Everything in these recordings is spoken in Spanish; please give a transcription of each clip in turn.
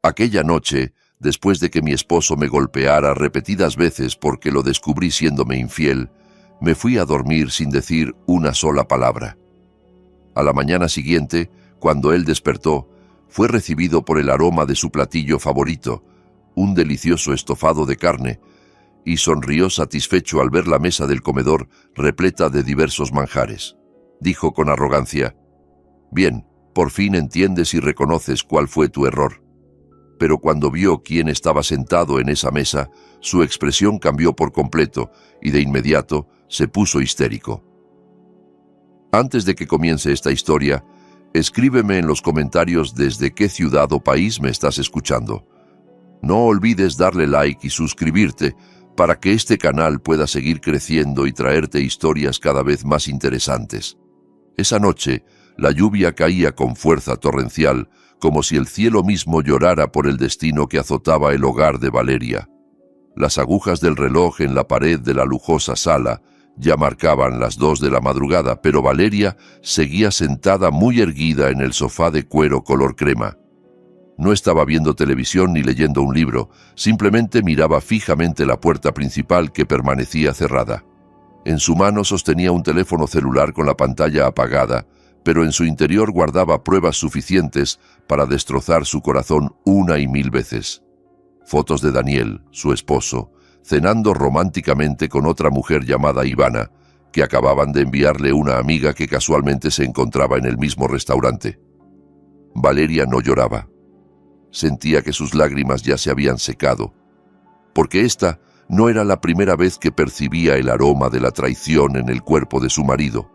Aquella noche, después de que mi esposo me golpeara repetidas veces porque lo descubrí siéndome infiel, me fui a dormir sin decir una sola palabra. A la mañana siguiente, cuando él despertó, fue recibido por el aroma de su platillo favorito, un delicioso estofado de carne, y sonrió satisfecho al ver la mesa del comedor repleta de diversos manjares. Dijo con arrogancia: «Bien, por fin entiendes y reconoces cuál fue tu error». Pero cuando vio quién estaba sentado en esa mesa, su expresión cambió por completo y de inmediato se puso histérico. Antes de que comience esta historia, escríbeme en los comentarios desde qué ciudad o país me estás escuchando. No olvides darle like y suscribirte para que este canal pueda seguir creciendo y traerte historias cada vez más interesantes. Esa noche, la lluvia caía con fuerza torrencial, como si el cielo mismo llorara por el destino que azotaba el hogar de Valeria. Las agujas del reloj en la pared de la lujosa sala ya marcaban las 2 de la madrugada, pero Valeria seguía sentada muy erguida en el sofá de cuero color crema. No estaba viendo televisión ni leyendo un libro, simplemente miraba fijamente la puerta principal que permanecía cerrada. En su mano sostenía un teléfono celular con la pantalla apagada, pero en su interior guardaba pruebas suficientes para destrozar su corazón una y mil veces. Fotos de Daniel, su esposo, cenando románticamente con otra mujer llamada Ivana, que acababan de enviarle una amiga que casualmente se encontraba en el mismo restaurante. Valeria no lloraba. Sentía que sus lágrimas ya se habían secado, porque esta no era la primera vez que percibía el aroma de la traición en el cuerpo de su marido.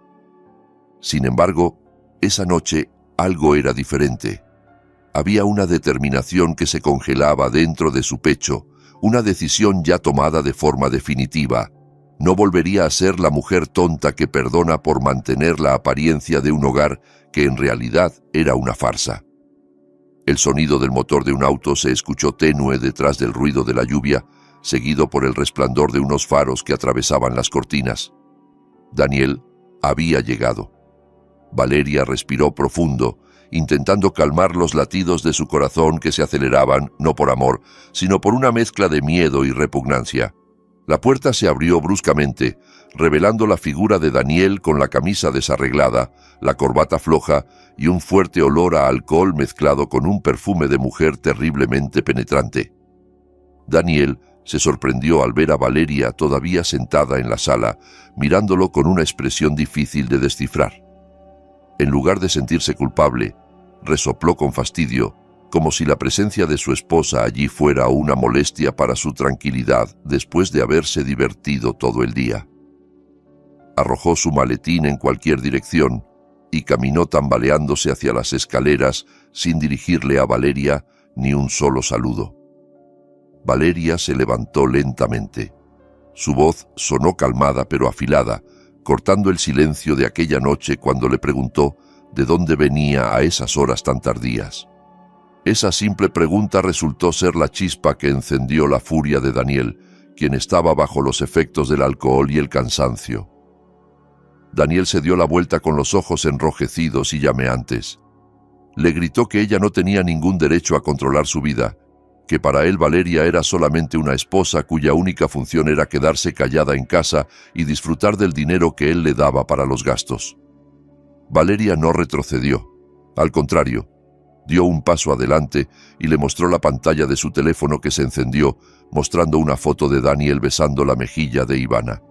Sin embargo, esa noche algo era diferente. Había una determinación que se congelaba dentro de su pecho, una decisión ya tomada de forma definitiva. No volvería a ser la mujer tonta que perdona por mantener la apariencia de un hogar que en realidad era una farsa. El sonido del motor de un auto se escuchó tenue detrás del ruido de la lluvia, seguido por el resplandor de unos faros que atravesaban las cortinas. Daniel había llegado. Valeria respiró profundo, intentando calmar los latidos de su corazón que se aceleraban, no por amor, sino por una mezcla de miedo y repugnancia. La puerta se abrió bruscamente, revelando la figura de Daniel con la camisa desarreglada, la corbata floja y un fuerte olor a alcohol mezclado con un perfume de mujer terriblemente penetrante. Daniel se sorprendió al ver a Valeria todavía sentada en la sala, mirándolo con una expresión difícil de descifrar. En lugar de sentirse culpable, resopló con fastidio, como si la presencia de su esposa allí fuera una molestia para su tranquilidad después de haberse divertido todo el día. Arrojó su maletín en cualquier dirección y caminó tambaleándose hacia las escaleras sin dirigirle a Valeria ni un solo saludo. Valeria se levantó lentamente. Su voz sonó calmada pero afilada, cortando el silencio de aquella noche cuando le preguntó de dónde venía a esas horas tan tardías. Esa simple pregunta resultó ser la chispa que encendió la furia de Daniel, quien estaba bajo los efectos del alcohol y el cansancio. Daniel se dio la vuelta con los ojos enrojecidos y llameantes. Le gritó que ella no tenía ningún derecho a controlar su vida, que para él Valeria era solamente una esposa cuya única función era quedarse callada en casa y disfrutar del dinero que él le daba para los gastos. Valeria no retrocedió. Al contrario, dio un paso adelante y le mostró la pantalla de su teléfono que se encendió, mostrando una foto de Daniel besando la mejilla de Ivana.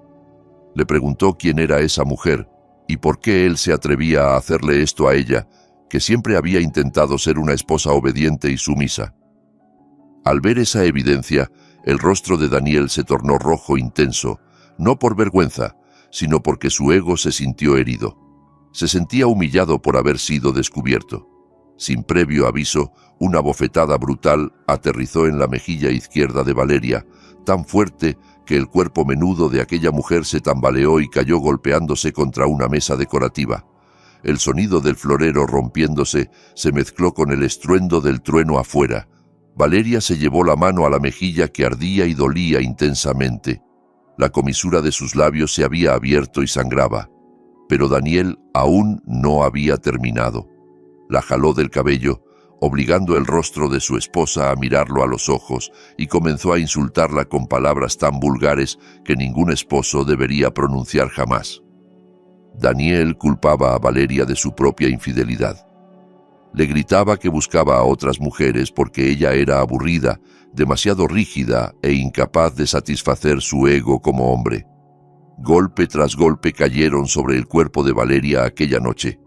Le preguntó quién era esa mujer y por qué él se atrevía a hacerle esto a ella, que siempre había intentado ser una esposa obediente y sumisa. Al ver esa evidencia, el rostro de Daniel se tornó rojo intenso, no por vergüenza, sino porque su ego se sintió herido. Se sentía humillado por haber sido descubierto. Sin previo aviso, una bofetada brutal aterrizó en la mejilla izquierda de Valeria, tan fuerte que el cuerpo menudo de aquella mujer se tambaleó y cayó golpeándose contra una mesa decorativa. El sonido del florero rompiéndose se mezcló con el estruendo del trueno afuera. Valeria se llevó la mano a la mejilla que ardía y dolía intensamente. La comisura de sus labios se había abierto y sangraba. Pero Daniel aún no había terminado. La jaló del cabello, obligando el rostro de su esposa a mirarlo a los ojos, y comenzó a insultarla con palabras tan vulgares que ningún esposo debería pronunciar jamás. Daniel culpaba a Valeria de su propia infidelidad. Le gritaba que buscaba a otras mujeres porque ella era aburrida, demasiado rígida e incapaz de satisfacer su ego como hombre. Golpe tras golpe cayeron sobre el cuerpo de Valeria aquella noche.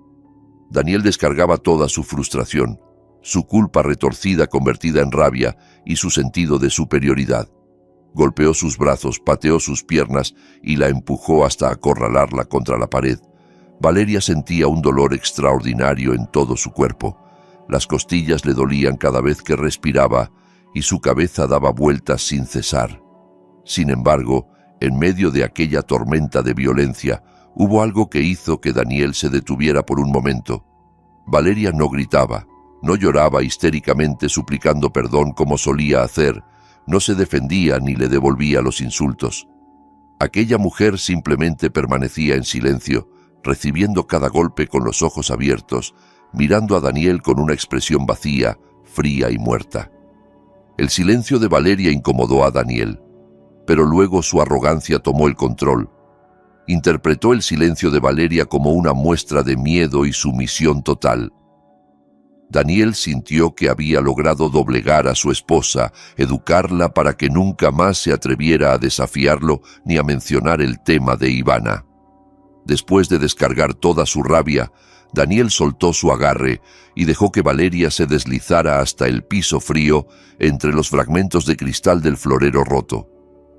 Daniel descargaba toda su frustración, su culpa retorcida convertida en rabia y su sentido de superioridad. Golpeó sus brazos, pateó sus piernas y la empujó hasta acorralarla contra la pared. Valeria sentía un dolor extraordinario en todo su cuerpo. Las costillas le dolían cada vez que respiraba y su cabeza daba vueltas sin cesar. Sin embargo, en medio de aquella tormenta de violencia, hubo algo que hizo que Daniel se detuviera por un momento. Valeria no gritaba, no lloraba histéricamente suplicando perdón como solía hacer, no se defendía ni le devolvía los insultos. Aquella mujer simplemente permanecía en silencio, recibiendo cada golpe con los ojos abiertos, mirando a Daniel con una expresión vacía, fría y muerta. El silencio de Valeria incomodó a Daniel, pero luego su arrogancia tomó el control. Interpretó el silencio de Valeria como una muestra de miedo y sumisión total. Daniel sintió que había logrado doblegar a su esposa, educarla para que nunca más se atreviera a desafiarlo ni a mencionar el tema de Ivana. Después de descargar toda su rabia, Daniel soltó su agarre y dejó que Valeria se deslizara hasta el piso frío entre los fragmentos de cristal del florero roto.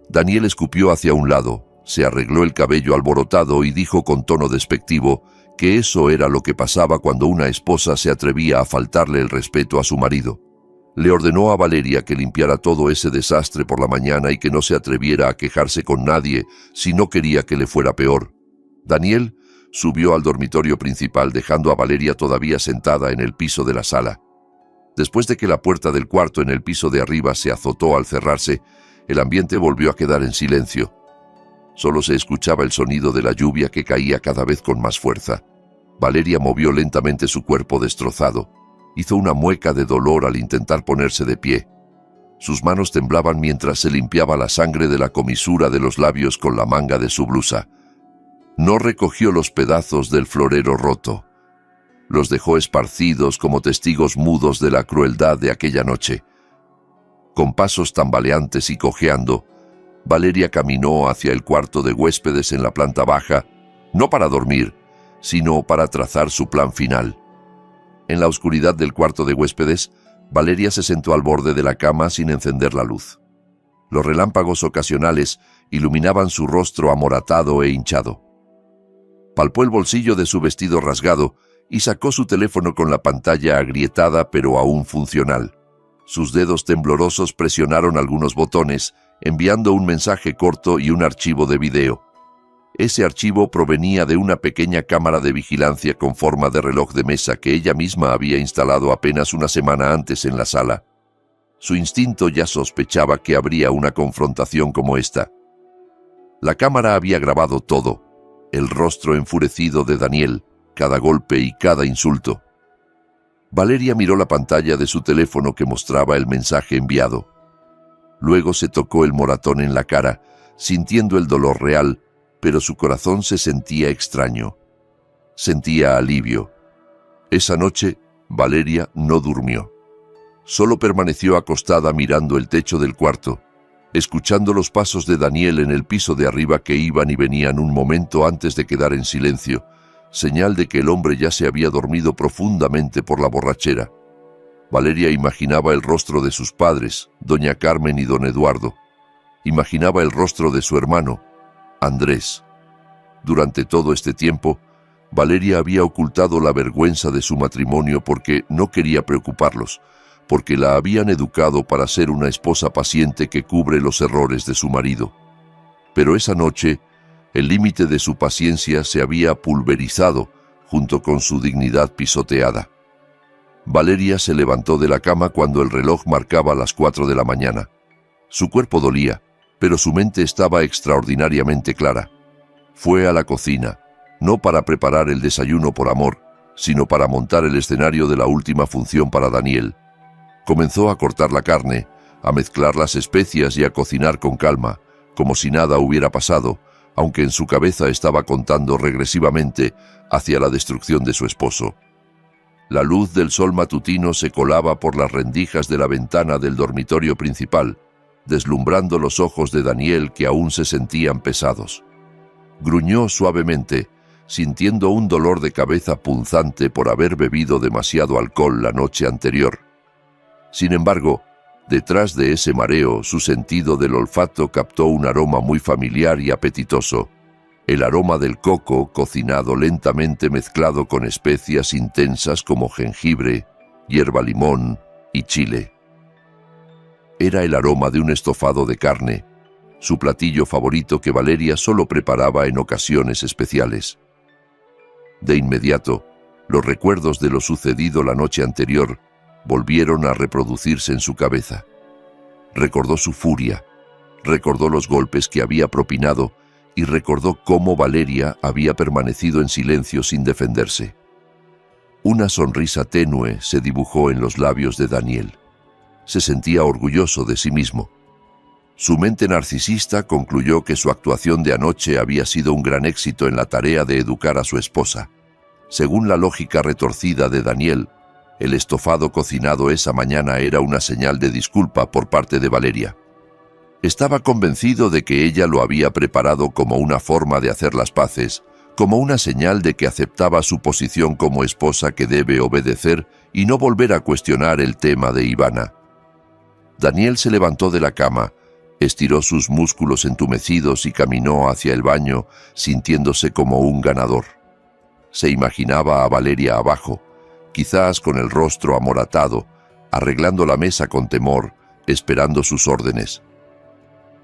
Daniel escupió hacia un lado, se arregló el cabello alborotado y dijo con tono despectivo que eso era lo que pasaba cuando una esposa se atrevía a faltarle el respeto a su marido. Le ordenó a Valeria que limpiara todo ese desastre por la mañana y que no se atreviera a quejarse con nadie si no quería que le fuera peor. Daniel subió al dormitorio principal dejando a Valeria todavía sentada en el piso de la sala. Después de que la puerta del cuarto en el piso de arriba se azotó al cerrarse, el ambiente volvió a quedar en silencio. Solo se escuchaba el sonido de la lluvia que caía cada vez con más fuerza. Valeria movió lentamente su cuerpo destrozado. Hizo una mueca de dolor al intentar ponerse de pie. Sus manos temblaban mientras se limpiaba la sangre de la comisura de los labios con la manga de su blusa. No recogió los pedazos del florero roto. Los dejó esparcidos como testigos mudos de la crueldad de aquella noche. Con pasos tambaleantes y cojeando, Valeria caminó hacia el cuarto de huéspedes en la planta baja, no para dormir, sino para trazar su plan final. En la oscuridad del cuarto de huéspedes, Valeria se sentó al borde de la cama sin encender la luz. Los relámpagos ocasionales iluminaban su rostro amoratado e hinchado. Palpó el bolsillo de su vestido rasgado y sacó su teléfono con la pantalla agrietada pero aún funcional. Sus dedos temblorosos presionaron algunos botones, enviando un mensaje corto y un archivo de video. Ese archivo provenía de una pequeña cámara de vigilancia con forma de reloj de mesa que ella misma había instalado apenas una semana antes en la sala. Su instinto ya sospechaba que habría una confrontación como esta. La cámara había grabado todo, el rostro enfurecido de Daniel, cada golpe y cada insulto. Valeria miró la pantalla de su teléfono que mostraba el mensaje enviado. Luego se tocó el moratón en la cara, sintiendo el dolor real, pero su corazón se sentía extraño. Sentía alivio. Esa noche, Valeria no durmió. Solo permaneció acostada mirando el techo del cuarto, escuchando los pasos de Daniel en el piso de arriba que iban y venían un momento antes de quedar en silencio, señal de que el hombre ya se había dormido profundamente por la borrachera. Valeria imaginaba el rostro de sus padres, doña Carmen y don Eduardo. Imaginaba el rostro de su hermano, Andrés. Durante todo este tiempo, Valeria había ocultado la vergüenza de su matrimonio porque no quería preocuparlos, porque la habían educado para ser una esposa paciente que cubre los errores de su marido. Pero esa noche, el límite de su paciencia se había pulverizado junto con su dignidad pisoteada. Valeria se levantó de la cama cuando el reloj marcaba las 4 de la mañana. Su cuerpo dolía, pero su mente estaba extraordinariamente clara. Fue a la cocina, no para preparar el desayuno por amor, sino para montar el escenario de la última función para Daniel. Comenzó a cortar la carne, a mezclar las especias y a cocinar con calma, como si nada hubiera pasado, aunque en su cabeza estaba contando regresivamente hacia la destrucción de su esposo. La luz del sol matutino se colaba por las rendijas de la ventana del dormitorio principal, deslumbrando los ojos de Daniel que aún se sentían pesados. Gruñó suavemente, sintiendo un dolor de cabeza punzante por haber bebido demasiado alcohol la noche anterior. Sin embargo, detrás de ese mareo, su sentido del olfato captó un aroma muy familiar y apetitoso, el aroma del coco cocinado lentamente mezclado con especias intensas como jengibre, hierba limón y chile. Era el aroma de un estofado de carne, su platillo favorito que Valeria solo preparaba en ocasiones especiales. De inmediato, los recuerdos de lo sucedido la noche anterior volvieron a reproducirse en su cabeza. Recordó su furia, recordó los golpes que había propinado y recordó cómo Valeria había permanecido en silencio sin defenderse. Una sonrisa tenue se dibujó en los labios de Daniel. Se sentía orgulloso de sí mismo. Su mente narcisista concluyó que su actuación de anoche había sido un gran éxito en la tarea de educar a su esposa. Según la lógica retorcida de Daniel, el estofado cocinado esa mañana era una señal de disculpa por parte de Valeria. Estaba convencido de que ella lo había preparado como una forma de hacer las paces, como una señal de que aceptaba su posición como esposa que debe obedecer y no volver a cuestionar el tema de Ivana. Daniel se levantó de la cama, estiró sus músculos entumecidos y caminó hacia el baño, sintiéndose como un ganador. Se imaginaba a Valeria abajo, quizás con el rostro amoratado, arreglando la mesa con temor, esperando sus órdenes.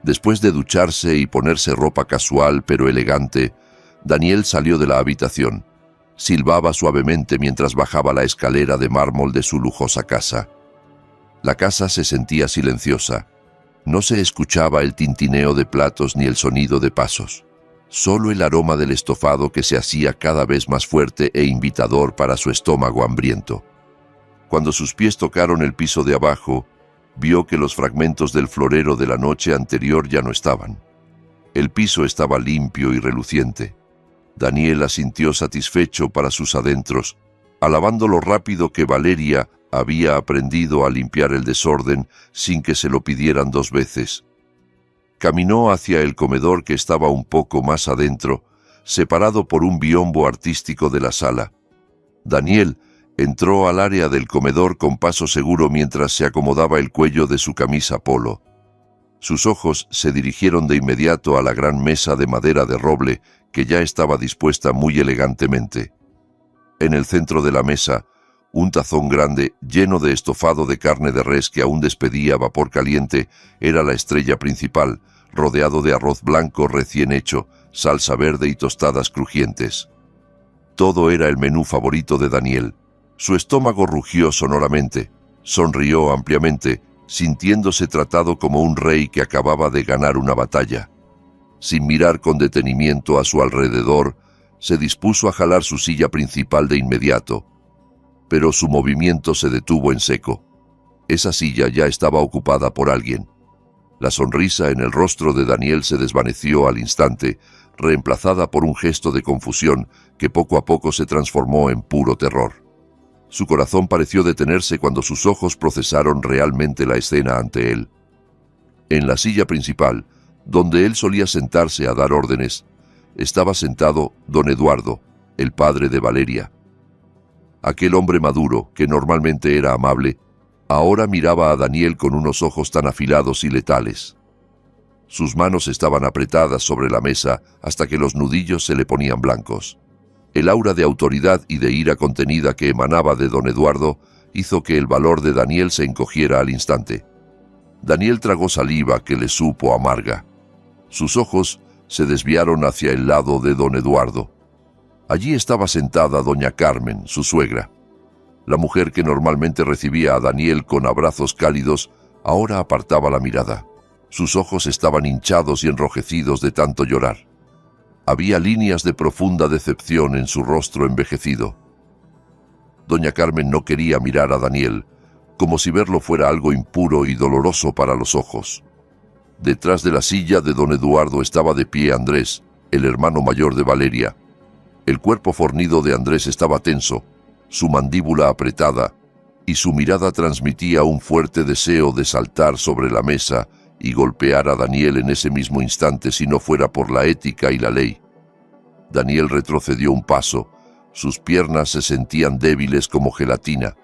Después de ducharse y ponerse ropa casual pero elegante, Daniel salió de la habitación. Silbaba suavemente mientras bajaba la escalera de mármol de su lujosa casa. La casa se sentía silenciosa. No se escuchaba el tintineo de platos ni el sonido de pasos. Solo el aroma del estofado que se hacía cada vez más fuerte e invitador para su estómago hambriento. Cuando sus pies tocaron el piso de abajo, vio que los fragmentos del florero de la noche anterior ya no estaban. El piso estaba limpio y reluciente. Daniel asintió satisfecho para sus adentros, alabando lo rápido que Valeria había aprendido a limpiar el desorden sin que se lo pidieran 2 veces. Caminó hacia el comedor que estaba un poco más adentro, separado por un biombo artístico de la sala. Daniel entró al área del comedor con paso seguro mientras se acomodaba el cuello de su camisa polo. Sus ojos se dirigieron de inmediato a la gran mesa de madera de roble que ya estaba dispuesta muy elegantemente. En el centro de la mesa, un tazón grande, lleno de estofado de carne de res que aún despedía vapor caliente, era la estrella principal, rodeado de arroz blanco recién hecho, salsa verde y tostadas crujientes. Todo era el menú favorito de Daniel. Su estómago rugió sonoramente, sonrió ampliamente, sintiéndose tratado como un rey que acababa de ganar una batalla. Sin mirar con detenimiento a su alrededor, se dispuso a jalar su silla principal de inmediato, pero su movimiento se detuvo en seco. Esa silla ya estaba ocupada por alguien. La sonrisa en el rostro de Daniel se desvaneció al instante, reemplazada por un gesto de confusión que poco a poco se transformó en puro terror. Su corazón pareció detenerse cuando sus ojos procesaron realmente la escena ante él. En la silla principal, donde él solía sentarse a dar órdenes, estaba sentado don Eduardo, el padre de Valeria. Aquel hombre maduro, que normalmente era amable, ahora miraba a Daniel con unos ojos tan afilados y letales. Sus manos estaban apretadas sobre la mesa hasta que los nudillos se le ponían blancos. El aura de autoridad y de ira contenida que emanaba de don Eduardo hizo que el valor de Daniel se encogiera al instante. Daniel tragó saliva que le supo amarga. Sus ojos se desviaron hacia el lado de don Eduardo. Allí estaba sentada doña Carmen, su suegra. La mujer que normalmente recibía a Daniel con abrazos cálidos, ahora apartaba la mirada. Sus ojos estaban hinchados y enrojecidos de tanto llorar. Había líneas de profunda decepción en su rostro envejecido. Doña Carmen no quería mirar a Daniel, como si verlo fuera algo impuro y doloroso para los ojos. Detrás de la silla de don Eduardo estaba de pie Andrés, el hermano mayor de Valeria. El cuerpo fornido de Andrés estaba tenso, su mandíbula apretada, y su mirada transmitía un fuerte deseo de saltar sobre la mesa y golpear a Daniel en ese mismo instante si no fuera por la ética y la ley. Daniel retrocedió un paso, sus piernas se sentían débiles como gelatina.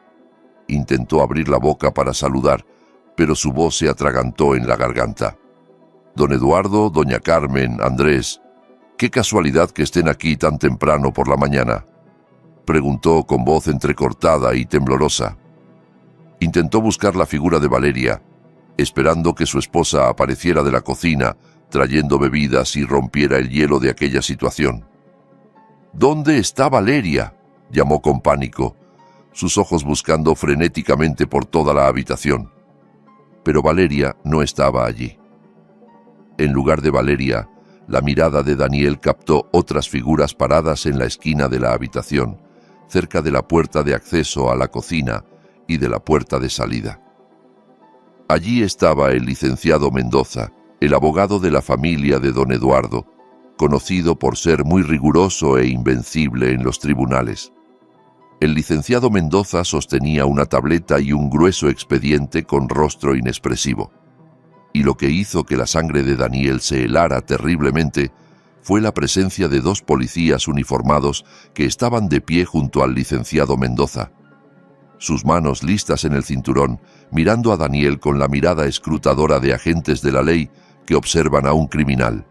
Intentó abrir la boca para saludar, pero su voz se atragantó en la garganta. Don Eduardo, doña Carmen, Andrés, «¿Qué casualidad que estén aquí tan temprano por la mañana?», preguntó con voz entrecortada y temblorosa. Intentó buscar la figura de Valeria, esperando que su esposa apareciera de la cocina, trayendo bebidas y rompiera el hielo de aquella situación. «¿Dónde está Valeria?», llamó con pánico, sus ojos buscando frenéticamente por toda la habitación. Pero Valeria no estaba allí. En lugar de Valeria, la mirada de Daniel captó otras figuras paradas en la esquina de la habitación, cerca de la puerta de acceso a la cocina y de la puerta de salida. Allí estaba el licenciado Mendoza, el abogado de la familia de don Eduardo, conocido por ser muy riguroso e invencible en los tribunales. El licenciado Mendoza sostenía una tableta y un grueso expediente con rostro inexpresivo. Y lo que hizo que la sangre de Daniel se helara terriblemente fue la presencia de dos policías uniformados que estaban de pie junto al licenciado Mendoza. Sus manos listas en el cinturón, mirando a Daniel con la mirada escrutadora de agentes de la ley que observan a un criminal.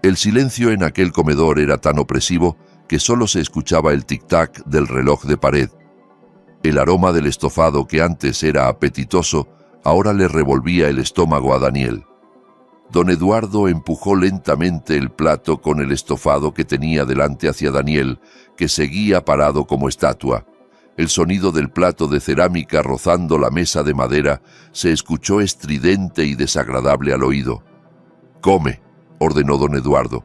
El silencio en aquel comedor era tan opresivo que solo se escuchaba el tic-tac del reloj de pared. El aroma del estofado, que antes era apetitoso, ahora le revolvía el estómago a Daniel. Don Eduardo empujó lentamente el plato con el estofado que tenía delante hacia Daniel, que seguía parado como estatua. El sonido del plato de cerámica rozando la mesa de madera se escuchó estridente y desagradable al oído. «Come», ordenó don Eduardo.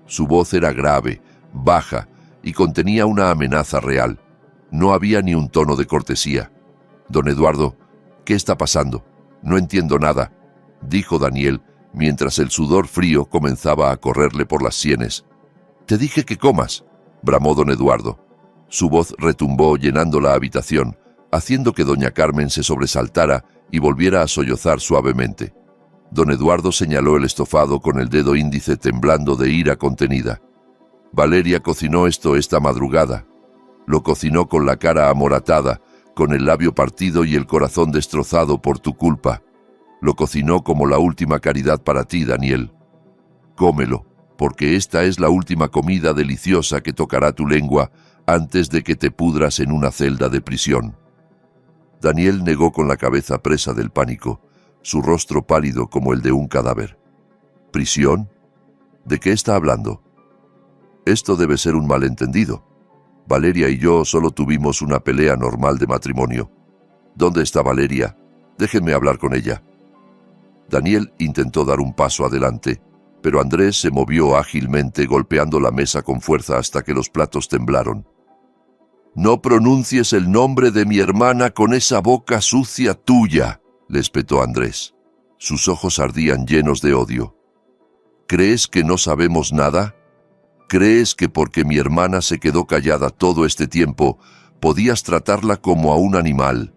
Su voz era grave, baja, y contenía una amenaza real. No había ni un tono de cortesía. «Don Eduardo, ¿qué está pasando? No entiendo nada», dijo Daniel, mientras el sudor frío comenzaba a correrle por las sienes. «Te dije que comas», bramó don Eduardo. Su voz retumbó llenando la habitación, haciendo que doña Carmen se sobresaltara y volviera a sollozar suavemente. Don Eduardo señaló el estofado con el dedo índice temblando de ira contenida. «Valeria cocinó esto esta madrugada. Lo cocinó con la cara amoratada, con el labio partido y el corazón destrozado por tu culpa. Lo cocinó como la última caridad para ti, Daniel. Cómelo, porque esta es la última comida deliciosa que tocará tu lengua antes de que te pudras en una celda de prisión». Daniel negó con la cabeza presa del pánico, su rostro pálido como el de un cadáver. «¿Prisión? ¿De qué está hablando?» «Esto debe ser un malentendido. Valeria y yo solo tuvimos una pelea normal de matrimonio. ¿Dónde está Valeria? Déjenme hablar con ella». Daniel intentó dar un paso adelante, pero Andrés se movió ágilmente golpeando la mesa con fuerza hasta que los platos temblaron. «No pronuncies el nombre de mi hermana con esa boca sucia tuya», le espetó Andrés. Sus ojos ardían llenos de odio. «¿Crees que no sabemos nada? ¿Crees que porque mi hermana se quedó callada todo este tiempo, podías tratarla como a un animal?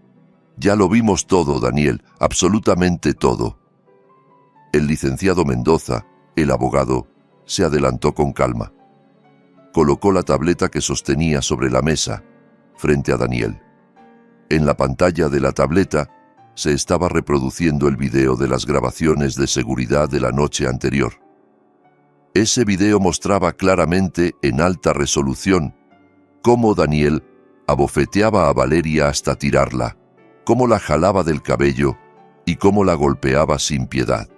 Ya lo vimos todo, Daniel, absolutamente todo». El licenciado Mendoza, el abogado, se adelantó con calma. Colocó la tableta que sostenía sobre la mesa, frente a Daniel. En la pantalla de la tableta se estaba reproduciendo el video de las grabaciones de seguridad de la noche anterior. Ese video mostraba claramente, en alta resolución, cómo Daniel abofeteaba a Valeria hasta tirarla, cómo la jalaba del cabello y cómo la golpeaba sin piedad.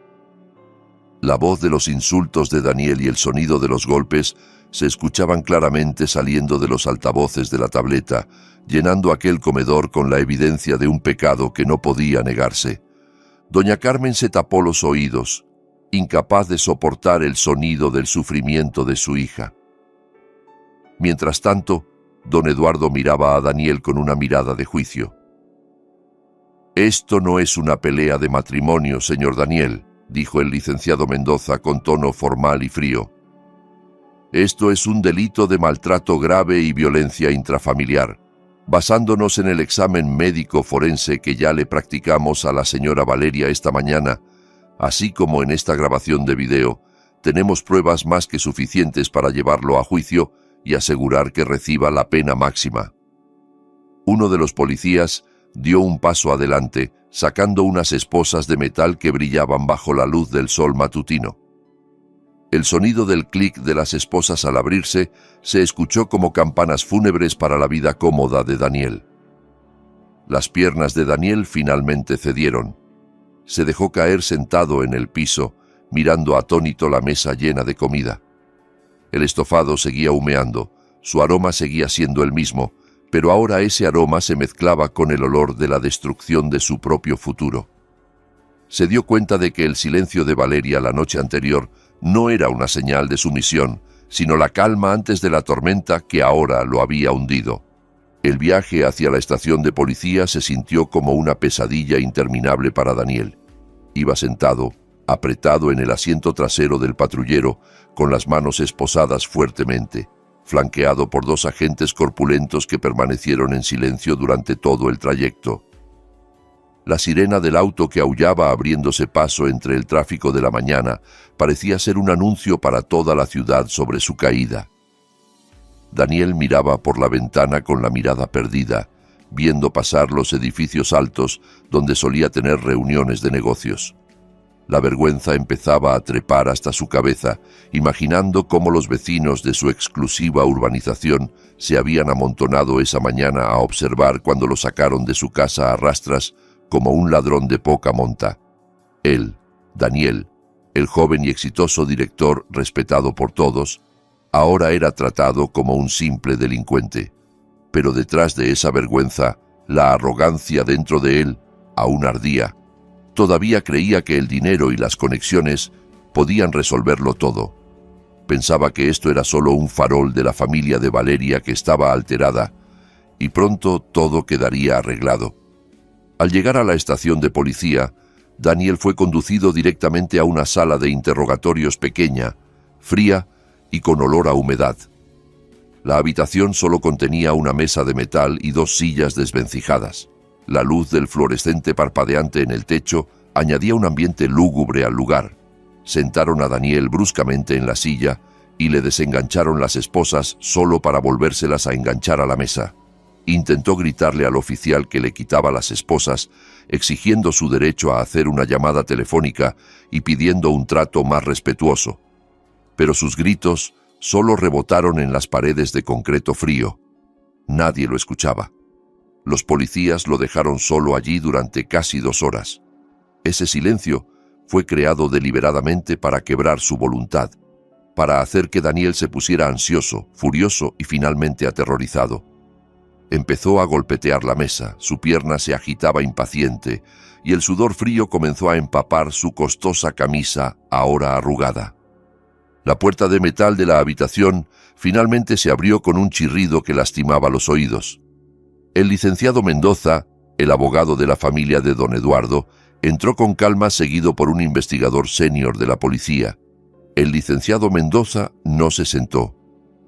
La voz de los insultos de Daniel y el sonido de los golpes se escuchaban claramente saliendo de los altavoces de la tableta, llenando aquel comedor con la evidencia de un pecado que no podía negarse. Doña Carmen se tapó los oídos, incapaz de soportar el sonido del sufrimiento de su hija. Mientras tanto, Don Eduardo miraba a Daniel con una mirada de juicio. «Esto no es una pelea de matrimonio, señor Daniel», dijo el licenciado Mendoza con tono formal y frío. «Esto es un delito de maltrato grave y violencia intrafamiliar. Basándonos en el examen médico forense que ya le practicamos a la señora Valeria esta mañana, así como en esta grabación de video, tenemos pruebas más que suficientes para llevarlo a juicio y asegurar que reciba la pena máxima». Uno de los policías dio un paso adelante, sacando unas esposas de metal que brillaban bajo la luz del sol matutino. El sonido del clic de las esposas al abrirse se escuchó como campanas fúnebres para la vida cómoda de Daniel. Las piernas de Daniel finalmente cedieron. Se dejó caer sentado en el piso, mirando atónito la mesa llena de comida. El estofado seguía humeando, su aroma seguía siendo el mismo, pero ahora ese aroma se mezclaba con el olor de la destrucción de su propio futuro. Se dio cuenta de que el silencio de Valeria la noche anterior no era una señal de sumisión, sino la calma antes de la tormenta que ahora lo había hundido. El viaje hacia la estación de policía se sintió como una pesadilla interminable para Daniel. Iba sentado, apretado en el asiento trasero del patrullero, con las manos esposadas fuertemente, flanqueado por dos agentes corpulentos que permanecieron en silencio durante todo el trayecto. La sirena del auto que aullaba abriéndose paso entre el tráfico de la mañana parecía ser un anuncio para toda la ciudad sobre su caída. Daniel miraba por la ventana con la mirada perdida, viendo pasar los edificios altos donde solía tener reuniones de negocios. La vergüenza empezaba a trepar hasta su cabeza, imaginando cómo los vecinos de su exclusiva urbanización se habían amontonado esa mañana a observar cuando lo sacaron de su casa a rastras como un ladrón de poca monta. Él, Daniel, el joven y exitoso director respetado por todos, ahora era tratado como un simple delincuente. Pero detrás de esa vergüenza, la arrogancia dentro de él aún ardía. Todavía creía que el dinero y las conexiones podían resolverlo todo. Pensaba que esto era solo un farol de la familia de Valeria que estaba alterada, y pronto todo quedaría arreglado. Al llegar a la estación de policía, Daniel fue conducido directamente a una sala de interrogatorios pequeña, fría y con olor a humedad. La habitación solo contenía una mesa de metal y dos sillas desvencijadas. La luz del fluorescente parpadeante en el techo añadía un ambiente lúgubre al lugar. Sentaron a Daniel bruscamente en la silla y le desengancharon las esposas solo para volvérselas a enganchar a la mesa. Intentó gritarle al oficial que le quitaba las esposas, exigiendo su derecho a hacer una llamada telefónica y pidiendo un trato más respetuoso. Pero sus gritos solo rebotaron en las paredes de concreto frío. Nadie lo escuchaba. Los policías lo dejaron solo allí durante casi 2 horas. Ese silencio fue creado deliberadamente para quebrar su voluntad, para hacer que Daniel se pusiera ansioso, furioso y finalmente aterrorizado. Empezó a golpetear la mesa, su pierna se agitaba impaciente y el sudor frío comenzó a empapar su costosa camisa, ahora arrugada. La puerta de metal de la habitación finalmente se abrió con un chirrido que lastimaba los oídos. El licenciado Mendoza, el abogado de la familia de don Eduardo, entró con calma seguido por un investigador senior de la policía. El licenciado Mendoza no se sentó.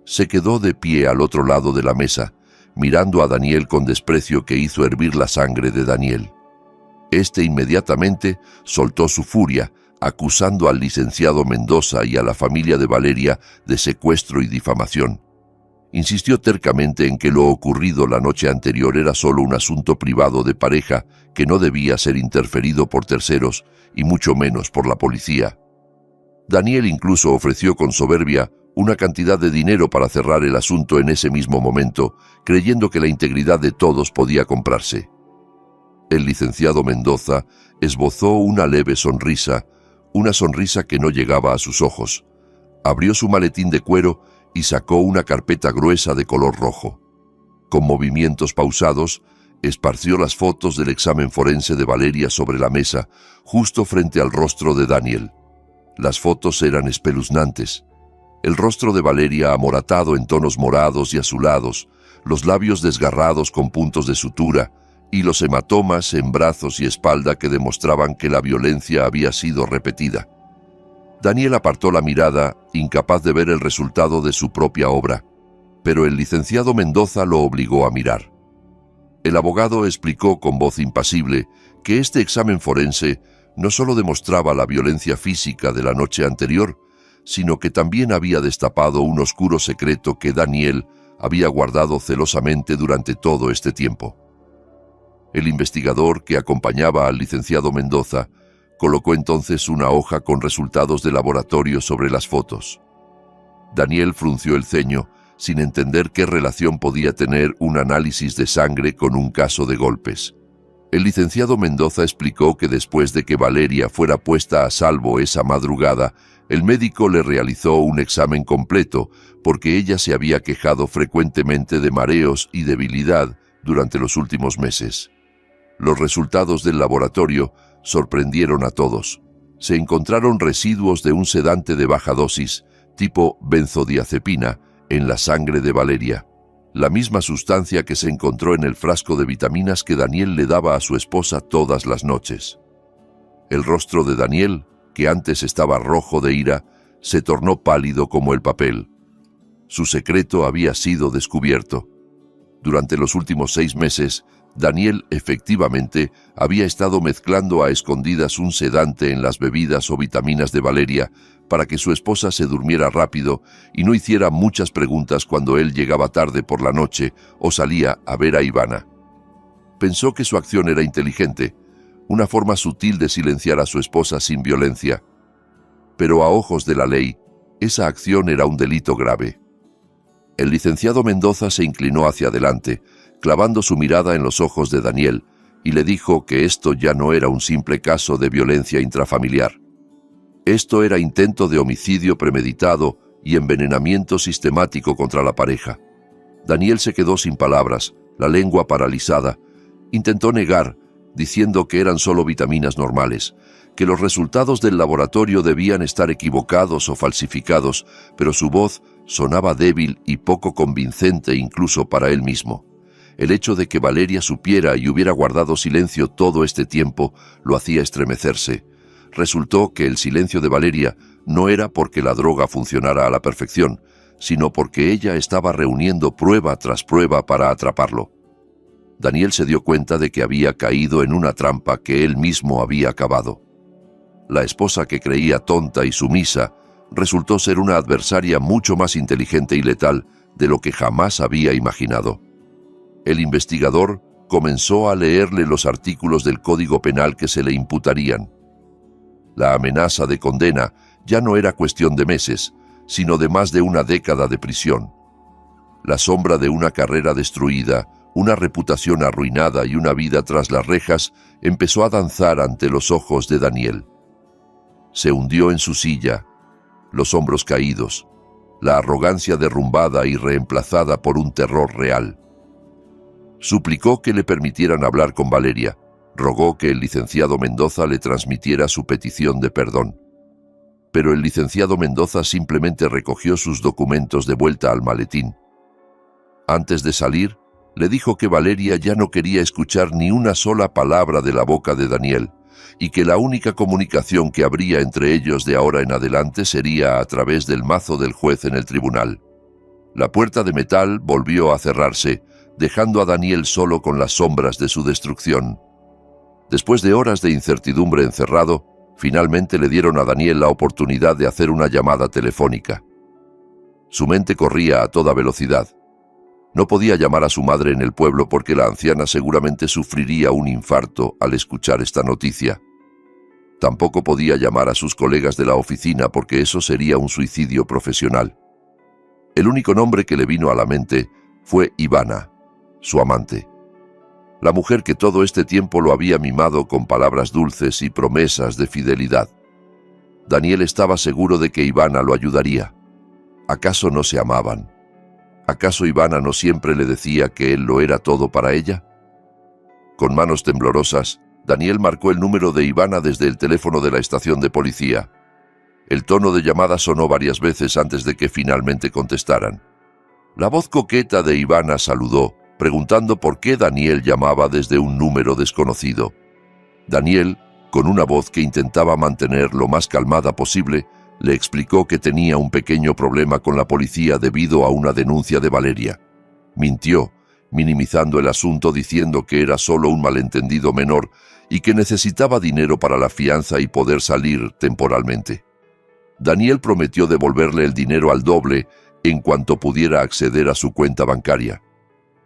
Se quedó de pie al otro lado de la mesa, mirando a Daniel con desprecio que hizo hervir la sangre de Daniel. Este inmediatamente soltó su furia, acusando al licenciado Mendoza y a la familia de Valeria de secuestro y difamación. Insistió tercamente en que lo ocurrido la noche anterior era solo un asunto privado de pareja que no debía ser interferido por terceros y mucho menos por la policía. Daniel incluso ofreció con soberbia una cantidad de dinero para cerrar el asunto en ese mismo momento, creyendo que la integridad de todos podía comprarse. El licenciado Mendoza esbozó una leve sonrisa, una sonrisa que no llegaba a sus ojos. Abrió su maletín de cuero y sacó una carpeta gruesa de color rojo. Con movimientos pausados, esparció las fotos del examen forense de Valeria sobre la mesa, justo frente al rostro de Daniel. Las fotos eran espeluznantes. El rostro de Valeria amoratado en tonos morados y azulados, los labios desgarrados con puntos de sutura y los hematomas en brazos y espalda que demostraban que la violencia había sido repetida. Daniel apartó la mirada, incapaz de ver el resultado de su propia obra, pero el licenciado Mendoza lo obligó a mirar. El abogado explicó con voz impasible que este examen forense no solo demostraba la violencia física de la noche anterior, sino que también había destapado un oscuro secreto que Daniel había guardado celosamente durante todo este tiempo. El investigador que acompañaba al licenciado Mendoza colocó entonces una hoja con resultados de laboratorio sobre las fotos. Daniel frunció el ceño, sin entender qué relación podía tener un análisis de sangre con un caso de golpes. El licenciado Mendoza explicó que después de que Valeria fuera puesta a salvo esa madrugada, el médico le realizó un examen completo porque ella se había quejado frecuentemente de mareos y debilidad durante los últimos meses. Los resultados del laboratorio sorprendieron a todos. Se encontraron residuos de un sedante de baja dosis, tipo benzodiazepina, en la sangre de Valeria, la misma sustancia que se encontró en el frasco de vitaminas que Daniel le daba a su esposa todas las noches. El rostro de Daniel, que antes estaba rojo de ira, se tornó pálido como el papel. Su secreto había sido descubierto. Durante los últimos 6 meses, Daniel efectivamente había estado mezclando a escondidas un sedante en las bebidas o vitaminas de Valeria para que su esposa se durmiera rápido y no hiciera muchas preguntas cuando él llegaba tarde por la noche o salía a ver a Ivana. Pensó que su acción era inteligente, una forma sutil de silenciar a su esposa sin violencia. Pero a ojos de la ley, esa acción era un delito grave. El licenciado Mendoza se inclinó hacia adelante, clavando su mirada en los ojos de Daniel, y le dijo que esto ya no era un simple caso de violencia intrafamiliar. Esto era intento de homicidio premeditado y envenenamiento sistemático contra la pareja. Daniel se quedó sin palabras, la lengua paralizada. Intentó negar, diciendo que eran solo vitaminas normales, que los resultados del laboratorio debían estar equivocados o falsificados, pero su voz sonaba débil y poco convincente incluso para él mismo. El hecho de que Valeria supiera y hubiera guardado silencio todo este tiempo lo hacía estremecerse. Resultó que el silencio de Valeria no era porque la droga funcionara a la perfección, sino porque ella estaba reuniendo prueba tras prueba para atraparlo. Daniel se dio cuenta de que había caído en una trampa que él mismo había cavado. La esposa que creía tonta y sumisa resultó ser una adversaria mucho más inteligente y letal de lo que jamás había imaginado. El investigador comenzó a leerle los artículos del Código Penal que se le imputarían. La amenaza de condena ya no era cuestión de meses, sino de más de una década de prisión. La sombra de una carrera destruida, una reputación arruinada y una vida tras las rejas empezó a danzar ante los ojos de Daniel. Se hundió en su silla, los hombros caídos, la arrogancia derrumbada y reemplazada por un terror real. Suplicó que le permitieran hablar con Valeria, rogó que el licenciado Mendoza le transmitiera su petición de perdón. Pero el licenciado Mendoza simplemente recogió sus documentos de vuelta al maletín. Antes de salir, le dijo que Valeria ya no quería escuchar ni una sola palabra de la boca de Daniel, y que la única comunicación que habría entre ellos de ahora en adelante sería a través del mazo del juez en el tribunal. La puerta de metal volvió a cerrarse, dejando a Daniel solo con las sombras de su destrucción. Después de horas de incertidumbre encerrado, finalmente le dieron a Daniel la oportunidad de hacer una llamada telefónica. Su mente corría a toda velocidad. No podía llamar a su madre en el pueblo porque la anciana seguramente sufriría un infarto al escuchar esta noticia. Tampoco podía llamar a sus colegas de la oficina porque eso sería un suicidio profesional. El único nombre que le vino a la mente fue Ivana, su amante. La mujer que todo este tiempo lo había mimado con palabras dulces y promesas de fidelidad. Daniel estaba seguro de que Ivana lo ayudaría. ¿Acaso no se amaban? ¿Acaso Ivana no siempre le decía que él lo era todo para ella? Con manos temblorosas, Daniel marcó el número de Ivana desde el teléfono de la estación de policía. El tono de llamada sonó varias veces antes de que finalmente contestaran. La voz coqueta de Ivana saludó, preguntando por qué Daniel llamaba desde un número desconocido. Daniel, con una voz que intentaba mantener lo más calmada posible, le explicó que tenía un pequeño problema con la policía debido a una denuncia de Valeria. Mintió, minimizando el asunto diciendo que era solo un malentendido menor y que necesitaba dinero para la fianza y poder salir temporalmente. Daniel prometió devolverle el dinero al doble en cuanto pudiera acceder a su cuenta bancaria.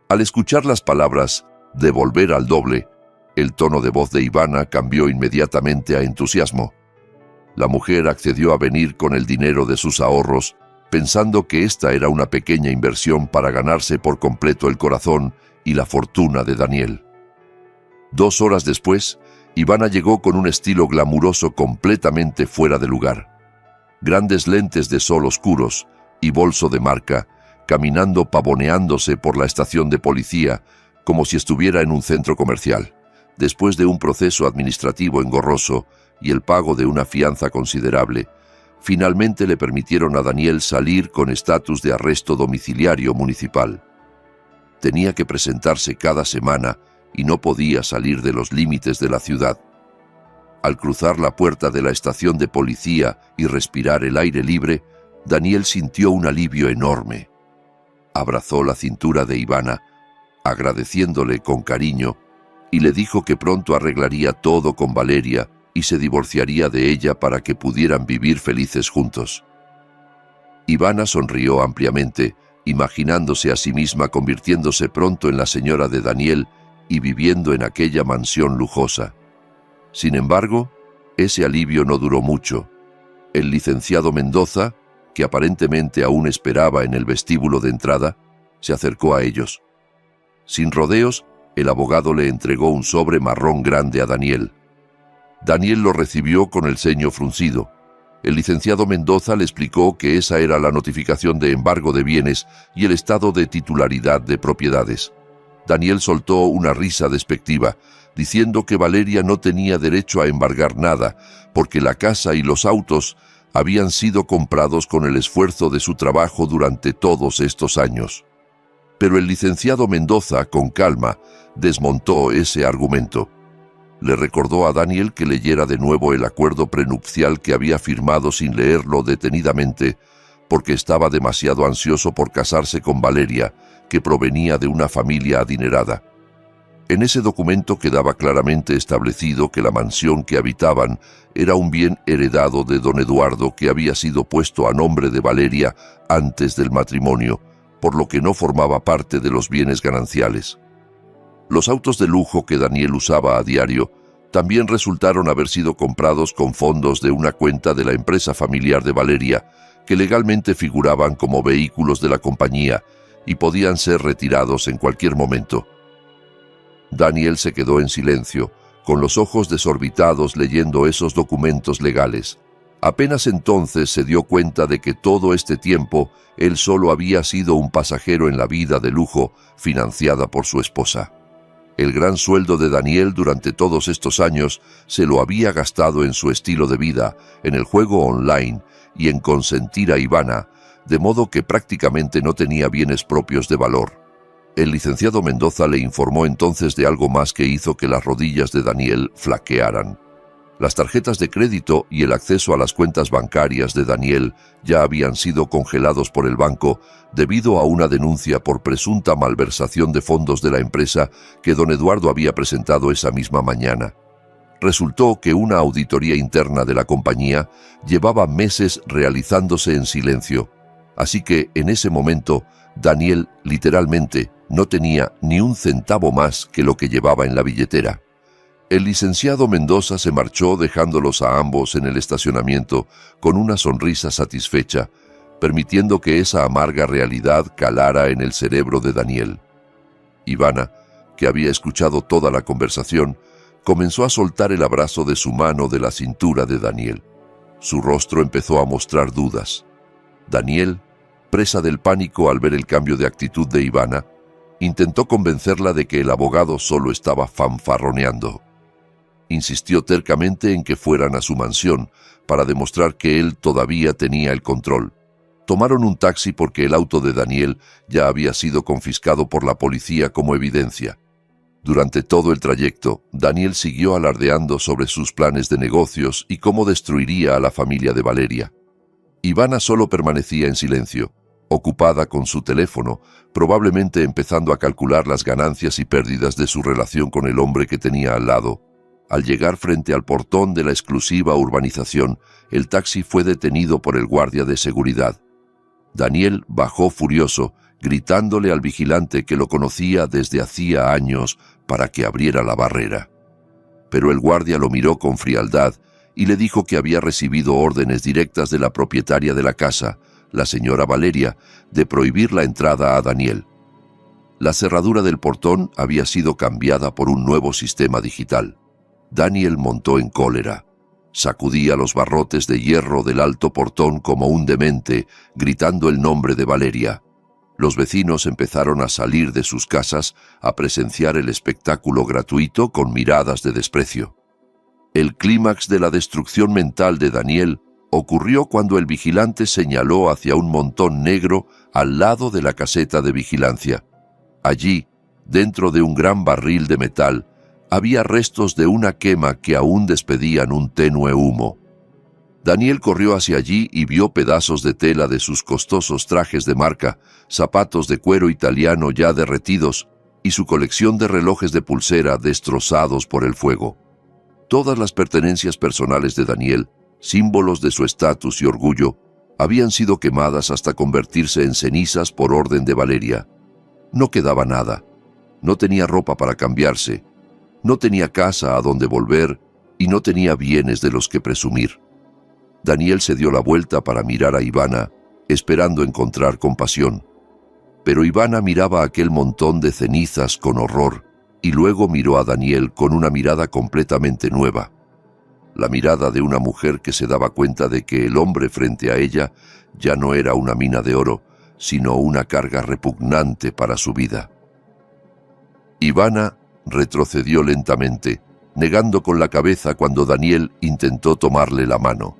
Al escuchar las palabras «devolver al doble», el tono de voz de Ivana cambió inmediatamente a entusiasmo. La mujer accedió a venir con el dinero de sus ahorros, pensando que esta era una pequeña inversión para ganarse por completo el corazón y la fortuna de Daniel. 2 horas después, Ivana llegó con un estilo glamuroso completamente fuera de lugar. Grandes lentes de sol oscuros y bolso de marca, caminando pavoneándose por la estación de policía como si estuviera en un centro comercial. Después de un proceso administrativo engorroso y el pago de una fianza considerable, finalmente le permitieron a Daniel salir con estatus de arresto domiciliario municipal. Tenía que presentarse cada semana y no podía salir de los límites de la ciudad. Al cruzar la puerta de la estación de policía y respirar el aire libre, Daniel sintió un alivio enorme. Abrazó la cintura de Ivana, agradeciéndole con cariño, y le dijo que pronto arreglaría todo con Valeria y se divorciaría de ella para que pudieran vivir felices juntos. Ivana sonrió ampliamente, imaginándose a sí misma convirtiéndose pronto en la señora de Daniel y viviendo en aquella mansión lujosa. Sin embargo, ese alivio no duró mucho. El licenciado Mendoza, que aparentemente aún esperaba en el vestíbulo de entrada, se acercó a ellos. Sin rodeos, el abogado le entregó un sobre marrón grande a Daniel. Daniel lo recibió con el ceño fruncido. El licenciado Mendoza le explicó que esa era la notificación de embargo de bienes y el estado de titularidad de propiedades. Daniel soltó una risa despectiva, diciendo que Valeria no tenía derecho a embargar nada, porque la casa y los autos habían sido comprados con el esfuerzo de su trabajo durante todos estos años. Pero el licenciado Mendoza, con calma, desmontó ese argumento. Le recordó a Daniel que leyera de nuevo el acuerdo prenupcial que había firmado sin leerlo detenidamente, porque estaba demasiado ansioso por casarse con Valeria, que provenía de una familia adinerada. En ese documento quedaba claramente establecido que la mansión que habitaban era un bien heredado de don Eduardo que había sido puesto a nombre de Valeria antes del matrimonio, por lo que no formaba parte de los bienes gananciales. Los autos de lujo que Daniel usaba a diario también resultaron haber sido comprados con fondos de una cuenta de la empresa familiar de Valeria, que legalmente figuraban como vehículos de la compañía y podían ser retirados en cualquier momento. Daniel se quedó en silencio, con los ojos desorbitados leyendo esos documentos legales. Apenas entonces se dio cuenta de que todo este tiempo él solo había sido un pasajero en la vida de lujo financiada por su esposa. El gran sueldo de Daniel durante todos estos años se lo había gastado en su estilo de vida, en el juego online y en consentir a Ivana, de modo que prácticamente no tenía bienes propios de valor. El licenciado Mendoza le informó entonces de algo más que hizo que las rodillas de Daniel flaquearan. Las tarjetas de crédito y el acceso a las cuentas bancarias de Daniel ya habían sido congelados por el banco debido a una denuncia por presunta malversación de fondos de la empresa que don Eduardo había presentado esa misma mañana. Resultó que una auditoría interna de la compañía llevaba meses realizándose en silencio, así que en ese momento Daniel literalmente no tenía ni un centavo más que lo que llevaba en la billetera. El licenciado Mendoza se marchó dejándolos a ambos en el estacionamiento con una sonrisa satisfecha, permitiendo que esa amarga realidad calara en el cerebro de Daniel. Ivana, que había escuchado toda la conversación, comenzó a soltar el abrazo de su mano de la cintura de Daniel. Su rostro empezó a mostrar dudas. Daniel, presa del pánico al ver el cambio de actitud de Ivana, intentó convencerla de que el abogado solo estaba fanfarroneando. Insistió tercamente en que fueran a su mansión para demostrar que él todavía tenía el control. Tomaron un taxi porque el auto de Daniel ya había sido confiscado por la policía como evidencia. Durante todo el trayecto, Daniel siguió alardeando sobre sus planes de negocios y cómo destruiría a la familia de Valeria. Ivana solo permanecía en silencio, ocupada con su teléfono, probablemente empezando a calcular las ganancias y pérdidas de su relación con el hombre que tenía al lado. Al llegar frente al portón de la exclusiva urbanización, el taxi fue detenido por el guardia de seguridad. Daniel bajó furioso, gritándole al vigilante que lo conocía desde hacía años para que abriera la barrera. Pero el guardia lo miró con frialdad y le dijo que había recibido órdenes directas de la propietaria de la casa, la señora Valeria, de prohibir la entrada a Daniel. La cerradura del portón había sido cambiada por un nuevo sistema digital. Daniel montó en cólera. Sacudía los barrotes de hierro del alto portón como un demente, gritando el nombre de Valeria. Los vecinos empezaron a salir de sus casas a presenciar el espectáculo gratuito con miradas de desprecio. El clímax de la destrucción mental de Daniel ocurrió cuando el vigilante señaló hacia un montón negro al lado de la caseta de vigilancia. Allí, dentro de un gran barril de metal, había restos de una quema que aún despedían un tenue humo. Daniel corrió hacia allí y vio pedazos de tela de sus costosos trajes de marca, zapatos de cuero italiano ya derretidos y su colección de relojes de pulsera destrozados por el fuego. Todas las pertenencias personales de Daniel, símbolos de su estatus y orgullo, habían sido quemadas hasta convertirse en cenizas por orden de Valeria. No quedaba nada. No tenía ropa para cambiarse. No tenía casa a donde volver y no tenía bienes de los que presumir. Daniel se dio la vuelta para mirar a Ivana, esperando encontrar compasión. Pero Ivana miraba aquel montón de cenizas con horror y luego miró a Daniel con una mirada completamente nueva. La mirada de una mujer que se daba cuenta de que el hombre frente a ella ya no era una mina de oro, sino una carga repugnante para su vida. Ivana retrocedió lentamente, negando con la cabeza cuando Daniel intentó tomarle la mano.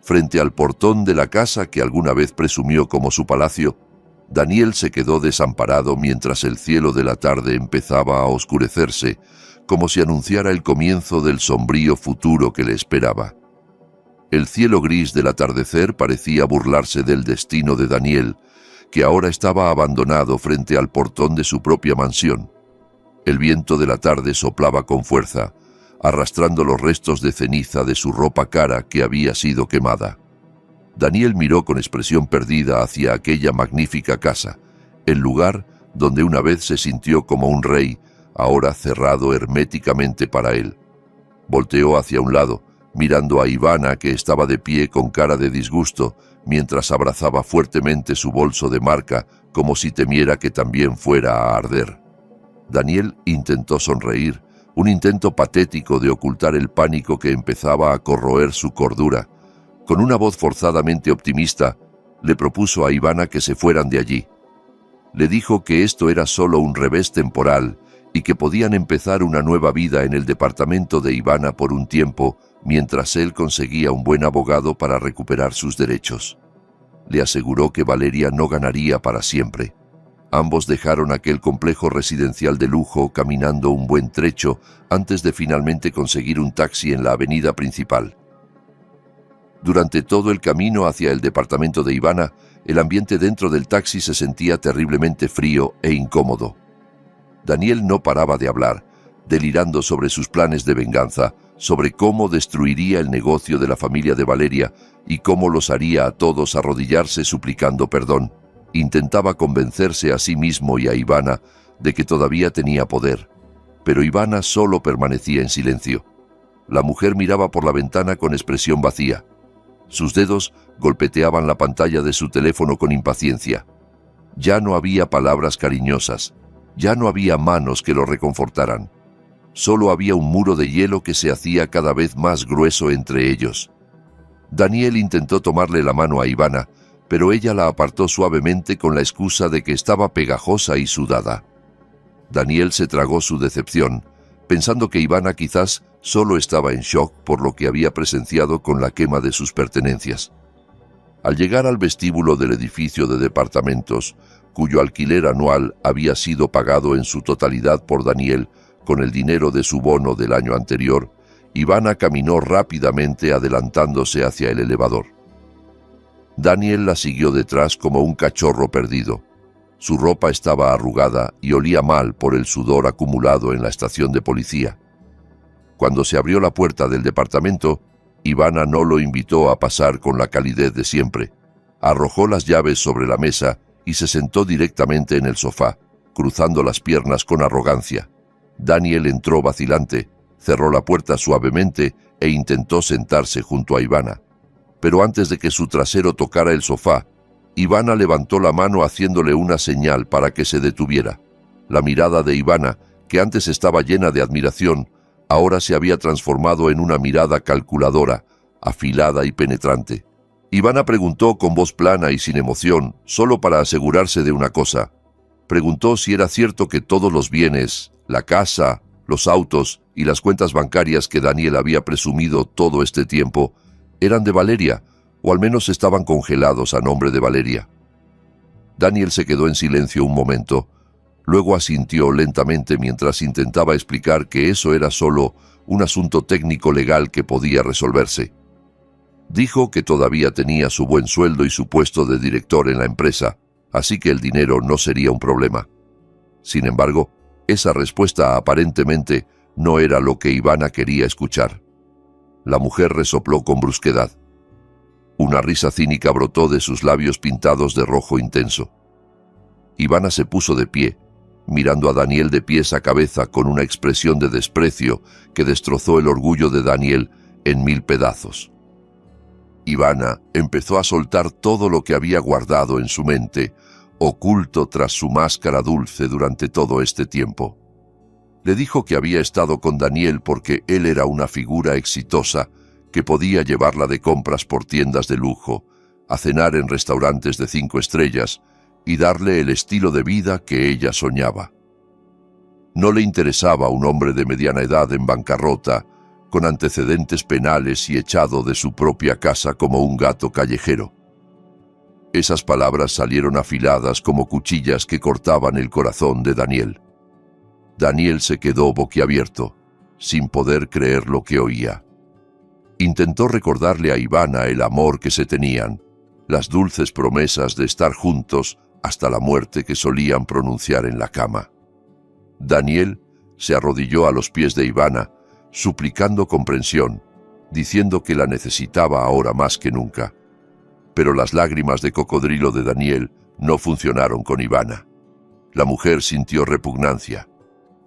Frente al portón de la casa que alguna vez presumió como su palacio, Daniel se quedó desamparado mientras el cielo de la tarde empezaba a oscurecerse, como si anunciara el comienzo del sombrío futuro que le esperaba. El cielo gris del atardecer parecía burlarse del destino de Daniel, que ahora estaba abandonado frente al portón de su propia mansión. El viento de la tarde soplaba con fuerza, arrastrando los restos de ceniza de su ropa cara que había sido quemada. Daniel miró con expresión perdida hacia aquella magnífica casa, el lugar donde una vez se sintió como un rey, ahora cerrado herméticamente para él. Volteó hacia un lado, mirando a Ivana que estaba de pie con cara de disgusto, mientras abrazaba fuertemente su bolso de marca como si temiera que también fuera a arder. Daniel intentó sonreír, un intento patético de ocultar el pánico que empezaba a corroer su cordura. Con una voz forzadamente optimista, le propuso a Ivana que se fueran de allí. Le dijo que esto era solo un revés temporal y que podían empezar una nueva vida en el departamento de Ivana por un tiempo, mientras él conseguía un buen abogado para recuperar sus derechos. Le aseguró que Valeria no ganaría para siempre. Ambos dejaron aquel complejo residencial de lujo caminando un buen trecho antes de finalmente conseguir un taxi en la avenida principal. Durante todo el camino hacia el departamento de Ivana, el ambiente dentro del taxi se sentía terriblemente frío e incómodo. Daniel no paraba de hablar, delirando sobre sus planes de venganza, sobre cómo destruiría el negocio de la familia de Valeria y cómo los haría a todos arrodillarse suplicando perdón. Intentaba convencerse a sí mismo y a Ivana de que todavía tenía poder, pero Ivana solo permanecía en silencio. La mujer miraba por la ventana con expresión vacía. Sus dedos golpeteaban la pantalla de su teléfono con impaciencia. Ya no había palabras cariñosas, ya no había manos que lo reconfortaran. Solo había un muro de hielo que se hacía cada vez más grueso entre ellos. Daniel intentó tomarle la mano a Ivana, pero ella la apartó suavemente con la excusa de que estaba pegajosa y sudada. Daniel se tragó su decepción, pensando que Ivana quizás solo estaba en shock por lo que había presenciado con la quema de sus pertenencias. Al llegar al vestíbulo del edificio de departamentos, cuyo alquiler anual había sido pagado en su totalidad por Daniel con el dinero de su bono del año anterior, Ivana caminó rápidamente adelantándose hacia el elevador. Daniel la siguió detrás como un cachorro perdido. Su ropa estaba arrugada y olía mal por el sudor acumulado en la estación de policía. Cuando se abrió la puerta del departamento, Ivana no lo invitó a pasar con la calidez de siempre. Arrojó las llaves sobre la mesa y se sentó directamente en el sofá, cruzando las piernas con arrogancia. Daniel entró vacilante, cerró la puerta suavemente e intentó sentarse junto a Ivana. Pero antes de que su trasero tocara el sofá, Ivana levantó la mano haciéndole una señal para que se detuviera. La mirada de Ivana, que antes estaba llena de admiración, ahora se había transformado en una mirada calculadora, afilada y penetrante. Ivana preguntó con voz plana y sin emoción, solo para asegurarse de una cosa. Preguntó si era cierto que todos los bienes, la casa, los autos y las cuentas bancarias que Daniel había presumido todo este tiempo eran de Valeria, o al menos estaban congelados a nombre de Valeria. Daniel se quedó en silencio un momento, luego asintió lentamente mientras intentaba explicar que eso era solo un asunto técnico legal que podía resolverse. Dijo que todavía tenía su buen sueldo y su puesto de director en la empresa, así que el dinero no sería un problema. Sin embargo, esa respuesta aparentemente no era lo que Ivana quería escuchar. La mujer resopló con brusquedad. Una risa cínica brotó de sus labios pintados de rojo intenso. Ivana se puso de pie, mirando a Daniel de pies a cabeza con una expresión de desprecio que destrozó el orgullo de Daniel en 1000 pedazos. Ivana empezó a soltar todo lo que había guardado en su mente, oculto tras su máscara dulce durante todo este tiempo. Le dijo que había estado con Daniel porque él era una figura exitosa que podía llevarla de compras por tiendas de lujo, a cenar en restaurantes de 5 estrellas y darle el estilo de vida que ella soñaba. No le interesaba un hombre de mediana edad en bancarrota, con antecedentes penales y echado de su propia casa como un gato callejero. Esas palabras salieron afiladas como cuchillas que cortaban el corazón de Daniel. Daniel se quedó boquiabierto, sin poder creer lo que oía. Intentó recordarle a Ivana el amor que se tenían, las dulces promesas de estar juntos hasta la muerte que solían pronunciar en la cama. Daniel se arrodilló a los pies de Ivana, suplicando comprensión, diciendo que la necesitaba ahora más que nunca. Pero las lágrimas de cocodrilo de Daniel no funcionaron con Ivana. La mujer sintió repugnancia.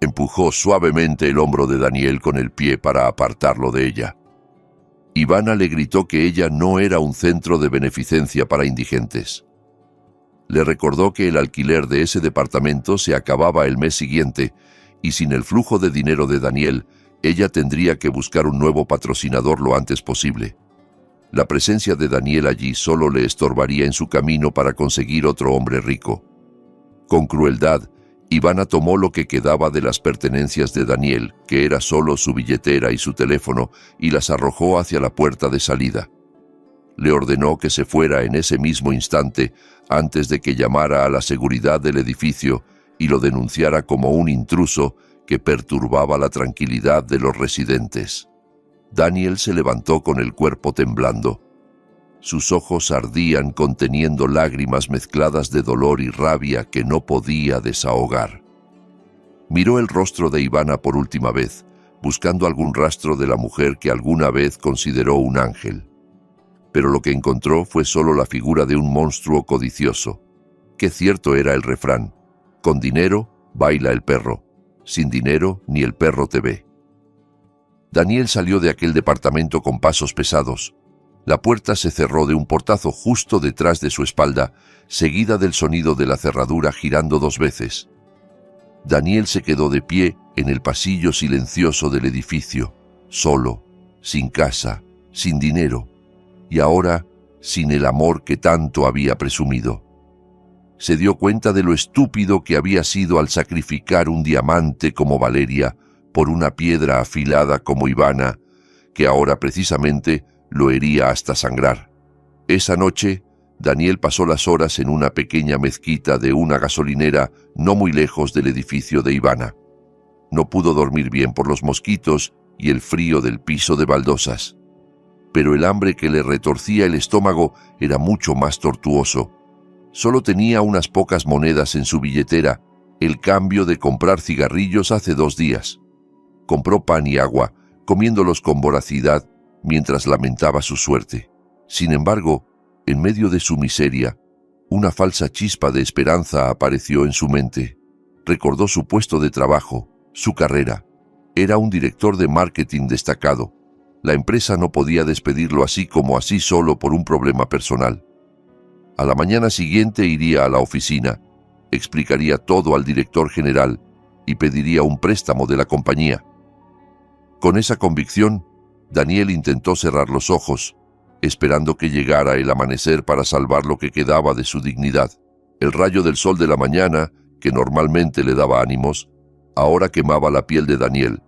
Empujó suavemente el hombro de Daniel con el pie para apartarlo de ella. Ivana le gritó que ella no era un centro de beneficencia para indigentes. Le recordó que el alquiler de ese departamento se acababa el mes siguiente y sin el flujo de dinero de Daniel, ella tendría que buscar un nuevo patrocinador lo antes posible. La presencia de Daniel allí solo le estorbaría en su camino para conseguir otro hombre rico. Con crueldad, Ivana tomó lo que quedaba de las pertenencias de Daniel, que era solo su billetera y su teléfono, y las arrojó hacia la puerta de salida. Le ordenó que se fuera en ese mismo instante, antes de que llamara a la seguridad del edificio y lo denunciara como un intruso que perturbaba la tranquilidad de los residentes. Daniel se levantó con el cuerpo temblando. Sus ojos ardían conteniendo lágrimas mezcladas de dolor y rabia que no podía desahogar. Miró el rostro de Ivana por última vez, buscando algún rastro de la mujer que alguna vez consideró un ángel. Pero lo que encontró fue solo la figura de un monstruo codicioso. Qué cierto era el refrán: con dinero, baila el perro; sin dinero, ni el perro te ve. Daniel salió de aquel departamento con pasos pesados. La puerta se cerró de un portazo justo detrás de su espalda, seguida del sonido de la cerradura girando 2 veces. Daniel se quedó de pie en el pasillo silencioso del edificio, solo, sin casa, sin dinero, y ahora sin el amor que tanto había presumido. Se dio cuenta de lo estúpido que había sido al sacrificar un diamante como Valeria por una piedra afilada como Ivana, que ahora precisamente lo hería hasta sangrar. Esa noche, Daniel pasó las horas en una pequeña mezquita de una gasolinera no muy lejos del edificio de Ivana. No pudo dormir bien por los mosquitos y el frío del piso de baldosas. Pero el hambre que le retorcía el estómago era mucho más tortuoso. Solo tenía unas pocas monedas en su billetera, el cambio de comprar cigarrillos hace 2 días. Compró pan y agua, comiéndolos con voracidad mientras lamentaba su suerte. Sin embargo, en medio de su miseria, una falsa chispa de esperanza apareció en su mente. Recordó su puesto de trabajo, su carrera. Era un director de marketing destacado. La empresa no podía despedirlo así como así solo por un problema personal. A la mañana siguiente iría a la oficina, explicaría todo al director general y pediría un préstamo de la compañía. Con esa convicción, Daniel intentó cerrar los ojos, esperando que llegara el amanecer para salvar lo que quedaba de su dignidad. El rayo del sol de la mañana, que normalmente le daba ánimos, ahora quemaba la piel de Daniel,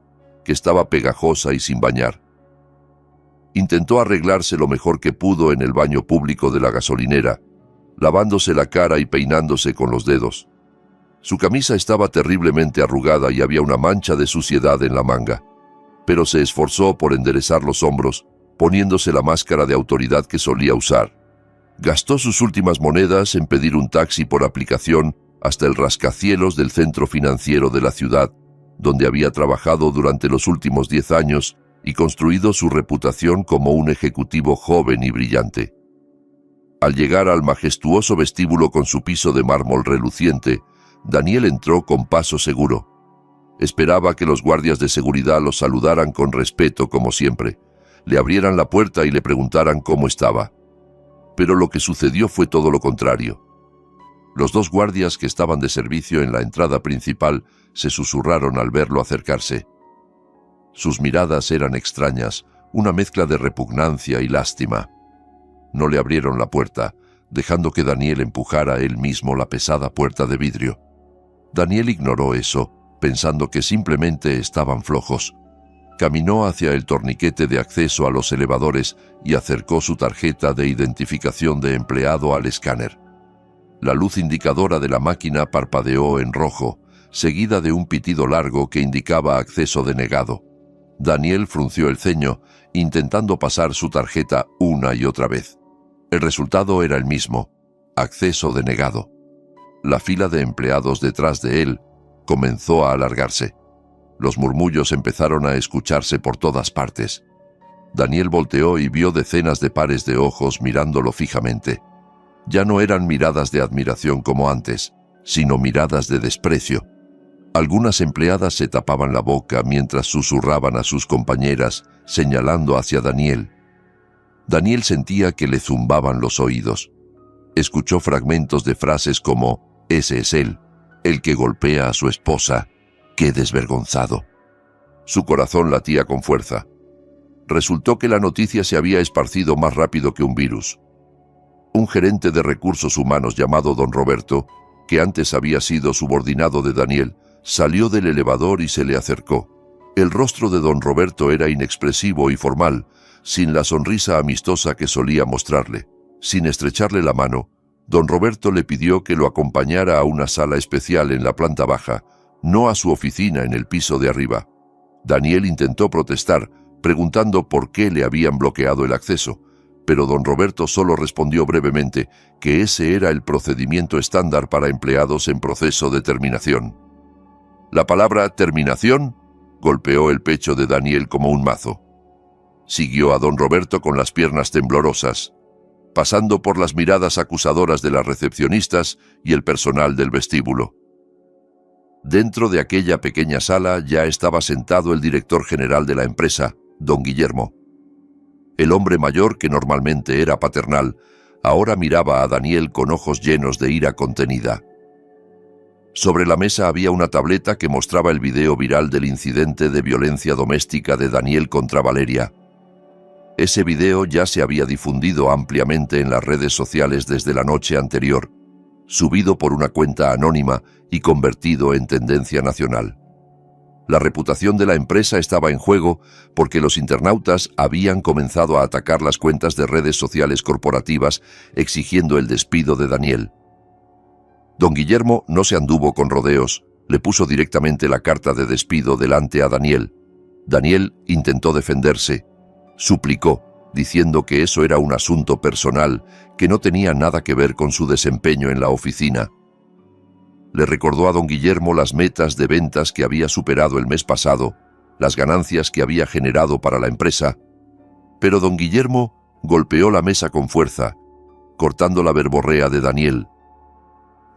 que estaba pegajosa y sin bañar. Intentó arreglarse lo mejor que pudo en el baño público de la gasolinera, lavándose la cara y peinándose con los dedos. Su camisa estaba terriblemente arrugada y había una mancha de suciedad en la manga, pero se esforzó por enderezar los hombros, poniéndose la máscara de autoridad que solía usar. Gastó sus últimas monedas en pedir un taxi por aplicación hasta el rascacielos del centro financiero de la ciudad, donde había trabajado durante los últimos 10 años y construido su reputación como un ejecutivo joven y brillante. Al llegar al majestuoso vestíbulo con su piso de mármol reluciente, Daniel entró con paso seguro. Esperaba que los guardias de seguridad lo saludaran con respeto como siempre, le abrieran la puerta y le preguntaran cómo estaba. Pero lo que sucedió fue todo lo contrario. Los 2 guardias que estaban de servicio en la entrada principal se susurraron al verlo acercarse. Sus miradas eran extrañas, una mezcla de repugnancia y lástima. No le abrieron la puerta, dejando que Daniel empujara él mismo la pesada puerta de vidrio. Daniel ignoró eso, pensando que simplemente estaban flojos. Caminó hacia el torniquete de acceso a los elevadores y acercó su tarjeta de identificación de empleado al escáner. La luz indicadora de la máquina parpadeó en rojo, seguida de un pitido largo que indicaba acceso denegado. Daniel frunció el ceño, intentando pasar su tarjeta una y otra vez. El resultado era el mismo: acceso denegado. La fila de empleados detrás de él comenzó a alargarse. Los murmullos empezaron a escucharse por todas partes. Daniel volteó y vio decenas de pares de ojos mirándolo fijamente. Ya no eran miradas de admiración como antes, sino miradas de desprecio. Algunas empleadas se tapaban la boca mientras susurraban a sus compañeras, señalando hacia Daniel. Daniel sentía que le zumbaban los oídos. Escuchó fragmentos de frases como: «Ese es él, el que golpea a su esposa. ¡Qué desvergonzado!». Su corazón latía con fuerza. Resultó que la noticia se había esparcido más rápido que un virus. Un gerente de recursos humanos llamado Don Roberto, que antes había sido subordinado de Daniel, salió del elevador y se le acercó. El rostro de Don Roberto era inexpresivo y formal, sin la sonrisa amistosa que solía mostrarle. Sin estrecharle la mano, Don Roberto le pidió que lo acompañara a una sala especial en la planta baja, no a su oficina en el piso de arriba. Daniel intentó protestar, preguntando por qué le habían bloqueado el acceso, pero Don Roberto solo respondió brevemente que ese era el procedimiento estándar para empleados en proceso de terminación. La palabra terminación golpeó el pecho de Daniel como un mazo. Siguió a Don Roberto con las piernas temblorosas, pasando por las miradas acusadoras de las recepcionistas y el personal del vestíbulo. Dentro de aquella pequeña sala ya estaba sentado el director general de la empresa, don Guillermo. El hombre mayor, que normalmente era paternal, ahora miraba a Daniel con ojos llenos de ira contenida. Sobre la mesa había una tableta que mostraba el video viral del incidente de violencia doméstica de Daniel contra Valeria. Ese video ya se había difundido ampliamente en las redes sociales desde la noche anterior, subido por una cuenta anónima y convertido en tendencia nacional. La reputación de la empresa estaba en juego porque los internautas habían comenzado a atacar las cuentas de redes sociales corporativas exigiendo el despido de Daniel. Don Guillermo no se anduvo con rodeos, le puso directamente la carta de despido delante a Daniel. Daniel intentó defenderse, suplicó, diciendo que eso era un asunto personal, que no tenía nada que ver con su desempeño en la oficina. Le recordó a don Guillermo las metas de ventas que había superado el mes pasado, las ganancias que había generado para la empresa, pero don Guillermo golpeó la mesa con fuerza, cortando la verborrea de Daniel.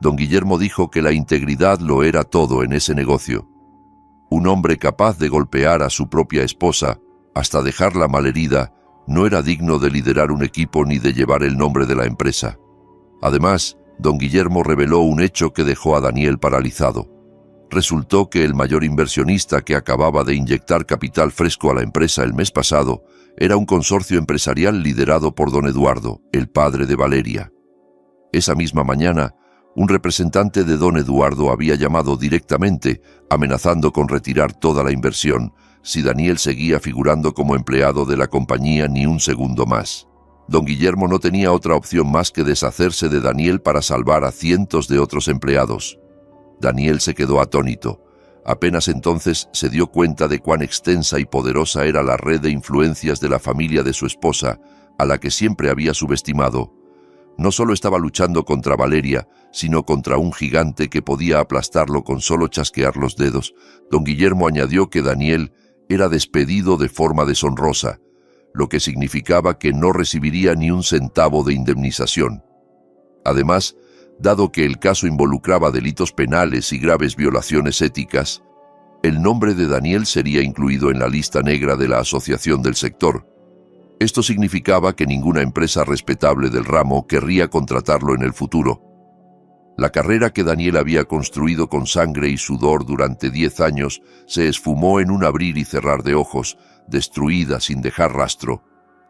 Don Guillermo dijo que la integridad lo era todo en ese negocio. Un hombre capaz de golpear a su propia esposa hasta dejarla malherida no era digno de liderar un equipo ni de llevar el nombre de la empresa. Además, don Guillermo reveló un hecho que dejó a Daniel paralizado. Resultó que el mayor inversionista que acababa de inyectar capital fresco a la empresa el mes pasado era un consorcio empresarial liderado por don Eduardo, el padre de Valeria. Esa misma mañana, un representante de don Eduardo había llamado directamente, amenazando con retirar toda la inversión si Daniel seguía figurando como empleado de la compañía ni un segundo más. Don Guillermo no tenía otra opción más que deshacerse de Daniel para salvar a cientos de otros empleados. Daniel se quedó atónito. Apenas entonces se dio cuenta de cuán extensa y poderosa era la red de influencias de la familia de su esposa, a la que siempre había subestimado. No solo estaba luchando contra Valeria, sino contra un gigante que podía aplastarlo con solo chasquear los dedos. Don Guillermo añadió que Daniel era despedido de forma deshonrosa, lo que significaba que no recibiría ni un centavo de indemnización. Además, dado que el caso involucraba delitos penales y graves violaciones éticas, el nombre de Daniel sería incluido en la lista negra de la Asociación del Sector. Esto significaba que ninguna empresa respetable del ramo querría contratarlo en el futuro. La carrera que Daniel había construido con sangre y sudor durante 10 años se esfumó en un abrir y cerrar de ojos, destruida sin dejar rastro.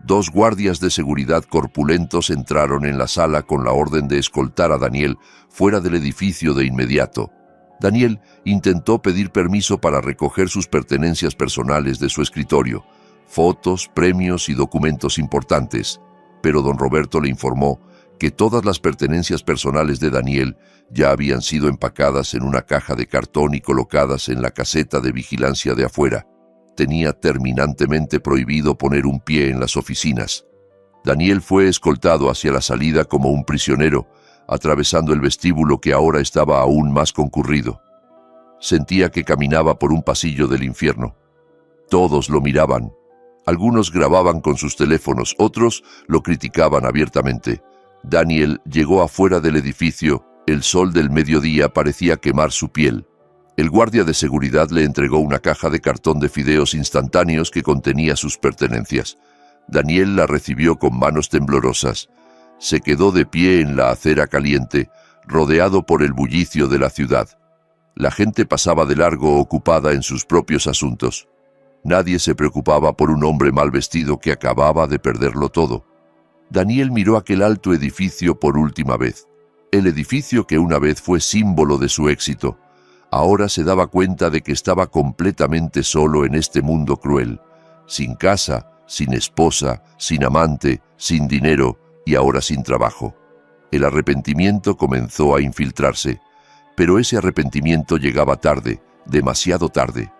2 guardias de seguridad corpulentos entraron en la sala con la orden de escoltar a Daniel fuera del edificio de inmediato. Daniel intentó pedir permiso para recoger sus pertenencias personales de su escritorio, fotos, premios y documentos importantes, pero don Roberto le informó que todas las pertenencias personales de Daniel ya habían sido empacadas en una caja de cartón y colocadas en la caseta de vigilancia de afuera. Tenía terminantemente prohibido poner un pie en las oficinas. Daniel fue escoltado hacia la salida como un prisionero, atravesando el vestíbulo que ahora estaba aún más concurrido. Sentía que caminaba por un pasillo del infierno. Todos lo miraban. Algunos grababan con sus teléfonos, otros lo criticaban abiertamente. Daniel llegó afuera del edificio. El sol del mediodía parecía quemar su piel. El guardia de seguridad le entregó una caja de cartón de fideos instantáneos que contenía sus pertenencias. Daniel la recibió con manos temblorosas. Se quedó de pie en la acera caliente, rodeado por el bullicio de la ciudad. La gente pasaba de largo ocupada en sus propios asuntos. Nadie se preocupaba por un hombre mal vestido que acababa de perderlo todo. Daniel miró aquel alto edificio por última vez. El edificio que una vez fue símbolo de su éxito. Ahora se daba cuenta de que estaba completamente solo en este mundo cruel, sin casa, sin esposa, sin amante, sin dinero y ahora sin trabajo. El arrepentimiento comenzó a infiltrarse, pero ese arrepentimiento llegaba tarde, demasiado tarde.